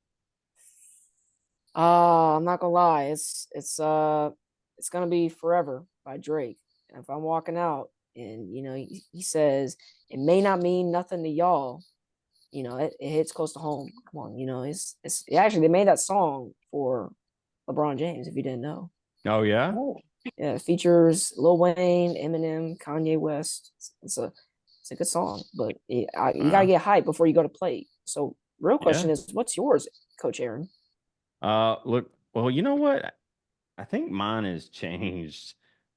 Speaker 3: I'm not gonna lie. It's it's gonna be Forever by Drake. And if I'm walking out and he says it may not mean nothing to y'all, it hits close to home. Come on, it's actually they made that song for LeBron James, if you didn't know.
Speaker 1: Oh yeah.
Speaker 3: Oh. Yeah, it features Lil Wayne, Eminem, Kanye West. It's a good song, but you gotta get hyped before you go to play. So, real question is, what's yours, Coach Aaron?
Speaker 1: Look, well, you know what? I think mine has changed.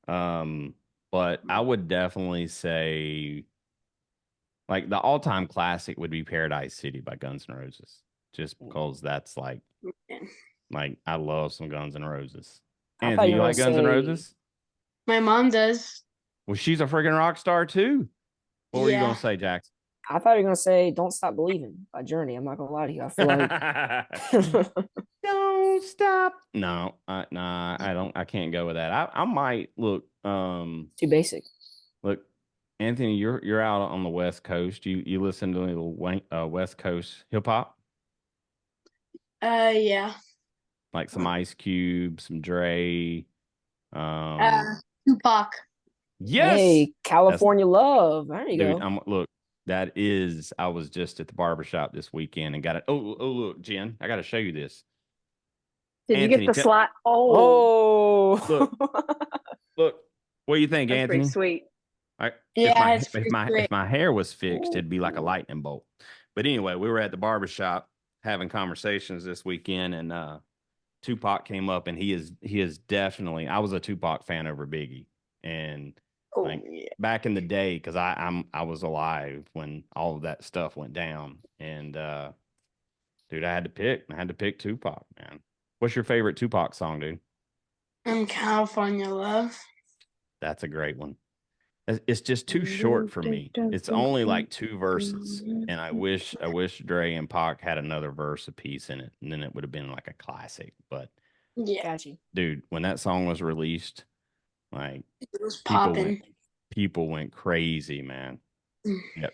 Speaker 1: But I would definitely say, like, the all-time classic would be Paradise City by Guns N' Roses, just because that's like I love some Guns N' Roses. Anthony, you like Guns N' Roses?
Speaker 4: My mom does.
Speaker 1: Well, she's a freaking rock star too. What were you gonna say, Jackson?
Speaker 3: I thought you were gonna say "Don't Stop Believing" by Journey. I'm not gonna lie to you. I feel like
Speaker 1: don't stop. No, nah, I don't. I can't go with that. I might look.
Speaker 3: Too basic.
Speaker 1: Look, Anthony, you're out on the West Coast. You listen to a little West Coast hip hop?
Speaker 4: Yeah.
Speaker 1: Like some Ice Cube, some Dre.
Speaker 4: Tupac.
Speaker 1: Yes.
Speaker 3: Hey, California Love. There you
Speaker 1: dude,
Speaker 3: go.
Speaker 1: Look, that is. I was just at the barbershop this weekend and got it. Oh, look, Jen, I got to show you this.
Speaker 2: Did Anthony, you get the slot? Oh,
Speaker 1: look. What do you think,
Speaker 2: That's
Speaker 1: Anthony?
Speaker 2: Pretty sweet.
Speaker 1: If my hair was fixed, it'd be like a lightning bolt. But anyway, we were at the barbershop having conversations this weekend, and Tupac came up, and he is definitely. I was a Tupac fan over Biggie, and back in the day, because I was alive when all of that stuff went down, and dude, I had to pick Tupac, man. What's your favorite Tupac song, dude?
Speaker 4: California Love.
Speaker 1: That's a great one. It's just too short for me. It's only like 2 verses, and I wish Dre and Pac had another verse apiece in it, and then it would have been like a classic. But
Speaker 4: yeah,
Speaker 1: dude, when that song was released, like
Speaker 4: it was popping.
Speaker 1: People went crazy, man.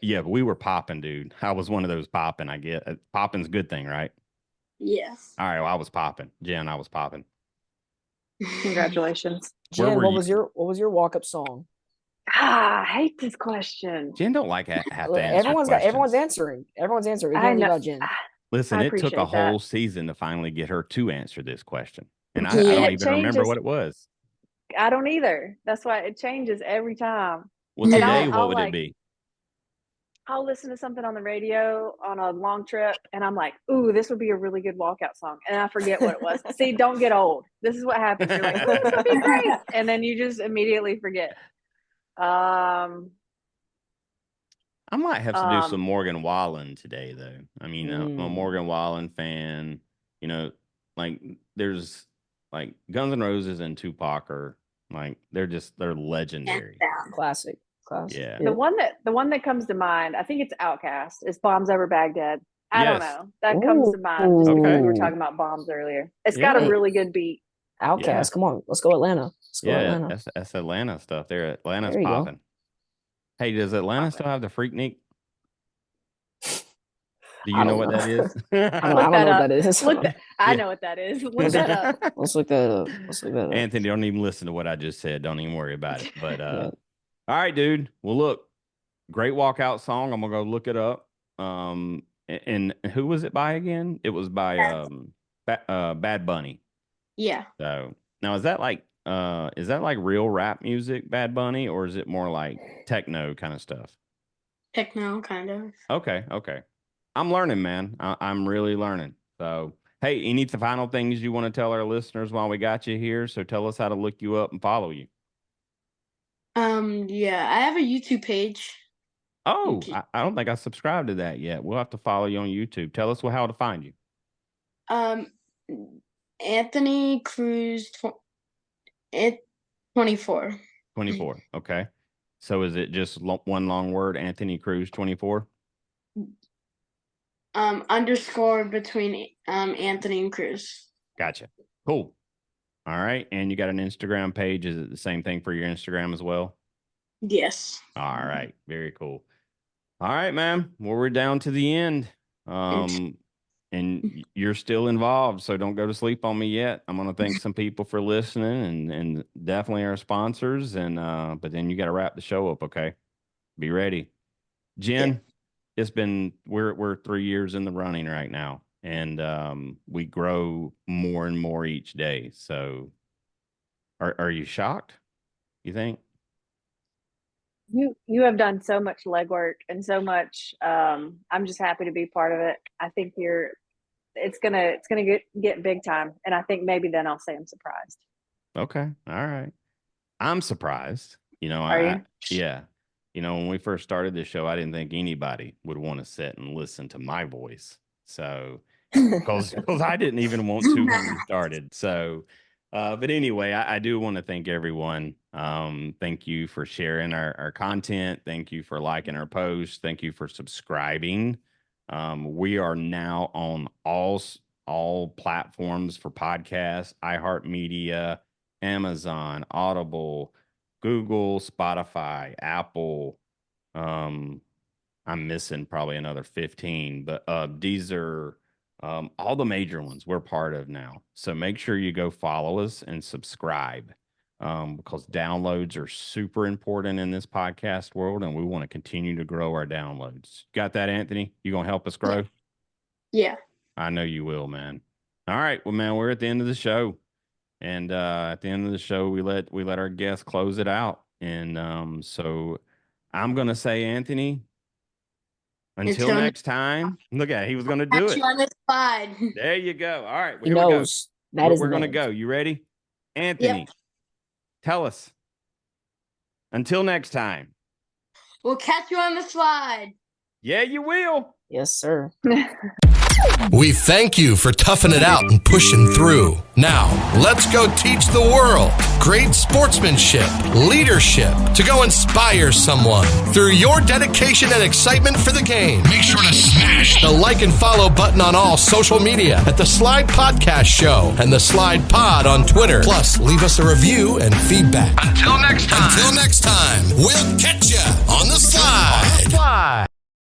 Speaker 1: Yeah, but we were popping, dude. I was one of those popping. I get popping's a good thing, right?
Speaker 4: Yeah.
Speaker 1: All right, well, I was popping, Jen. I was popping.
Speaker 2: Congratulations,
Speaker 3: Jen. What was your walk-up song?
Speaker 2: I hate this question.
Speaker 1: Jen don't like have to answer
Speaker 3: everyone's answering. Everyone's answering. We can't leave out Jen.
Speaker 1: Listen, it took a whole season to finally get her to answer this question, and I don't even remember what it was.
Speaker 2: I don't either. That's why it changes every time.
Speaker 1: Well, today, what would it be?
Speaker 2: I'll listen to something on the radio on a long trip, and I'm like, ooh, this would be a really good walkout song. And I forget what it was. See, don't get old. This is what happens. You're like, ooh, this would be great. And then you just immediately forget. I
Speaker 1: might have to do some Morgan Wallen today, though. I mean, I'm a Morgan Wallen fan. Like there's like Guns N' Roses and Tupac are like they're legendary.
Speaker 3: Classic.
Speaker 1: Yeah.
Speaker 2: The one that comes to mind, I think it's Outkast. It's Bombs Over Baghdad. I don't know. That comes to mind just because we were talking about bombs earlier. It's got a really good beat.
Speaker 3: Outkast, come on, let's go Atlanta. Atlanta.
Speaker 1: That's Atlanta stuff. Atlanta's popping. Hey, does Atlanta still have the Freaknik? Do you know what that is?
Speaker 3: I don't know what that is.
Speaker 2: I know what that is. Look that up.
Speaker 3: Let's look that up.
Speaker 1: Anthony, don't even listen to what I just said. Don't even worry about it. But all right, dude. Well, look, great walkout song. I'm gonna go look it up. And who was it by again? It was by Bad Bunny.
Speaker 4: Yeah.
Speaker 1: So now is that like real rap music, Bad Bunny, or is it more like techno kind of stuff?
Speaker 4: Techno, kind of.
Speaker 1: Okay. I'm learning, man. I'm really learning. So, hey, any final things you want to tell our listeners while we got you here? So tell us how to look you up and follow you.
Speaker 4: Yeah, I have a YouTube page.
Speaker 1: Oh, I don't think I subscribed to that yet. We'll have to follow you on YouTube. Tell us how to find you.
Speaker 4: Anthony Cruz 24.
Speaker 1: 24. Okay. So is it just one long word, Anthony Cruz 24?
Speaker 4: Underscore between Anthony and Cruz.
Speaker 1: Gotcha. Cool. All right. And you got an Instagram page. Is it the same thing for your Instagram as well?
Speaker 4: Yes.
Speaker 1: All right. Very cool. All right, man. Well, we're down to the end. and you're still involved, so don't go to sleep on me yet. I'm going to thank some people for listening and definitely our sponsors. And but then you got to wrap the show up, okay? Be ready. Jen, it's been we're 3 years in the running right now, and we grow more and more each day. So are you shocked? You think?
Speaker 2: You have done so much legwork and so much. I'm just happy to be part of it. I think it's gonna get big time, and I think maybe then I'll say I'm surprised.
Speaker 1: Okay, all right. I'm surprised.
Speaker 2: Are you?
Speaker 1: Yeah. When we first started this show, I didn't think anybody would want to sit and listen to my voice. So, because I didn't even want to when we started. So, but anyway, I do want to thank everyone. Thank you for sharing our content. Thank you for liking our posts. Thank you for subscribing. We are now on all platforms for podcasts, iHeartMedia, Amazon, Audible, Google, Spotify, Apple. I'm missing probably another 15, but these are all the major ones we're part of now. So make sure you go follow us and subscribe because downloads are super important in this podcast world, and we want to continue to grow our downloads. Got that, Anthony? You gonna help us grow?
Speaker 4: Yeah.
Speaker 1: I know you will, man. All right, well, man, we're at the end of the show. And at the end of the show, we let our guests close it out. And so I'm gonna say, Anthony, until next time. Look at it, he was gonna do it.
Speaker 4: You on the slide.
Speaker 1: There you go. All right,
Speaker 3: He knows that is
Speaker 1: we're gonna go. You ready, Anthony?
Speaker 4: Yep.
Speaker 1: Tell us. Until next time.
Speaker 4: We'll catch you on the slide.
Speaker 1: Yeah, you will.
Speaker 3: Yes, sir.
Speaker 5: We thank you for toughing it out and pushing through. Now, let's go teach the world great sportsmanship, leadership, to go inspire someone through your dedication and excitement for the game. Make sure to smash the like and follow button on all social media at The Slide Podcast Show and The Slide Pod on Twitter. Plus, leave us a review and feedback. Until next time, we'll catch ya.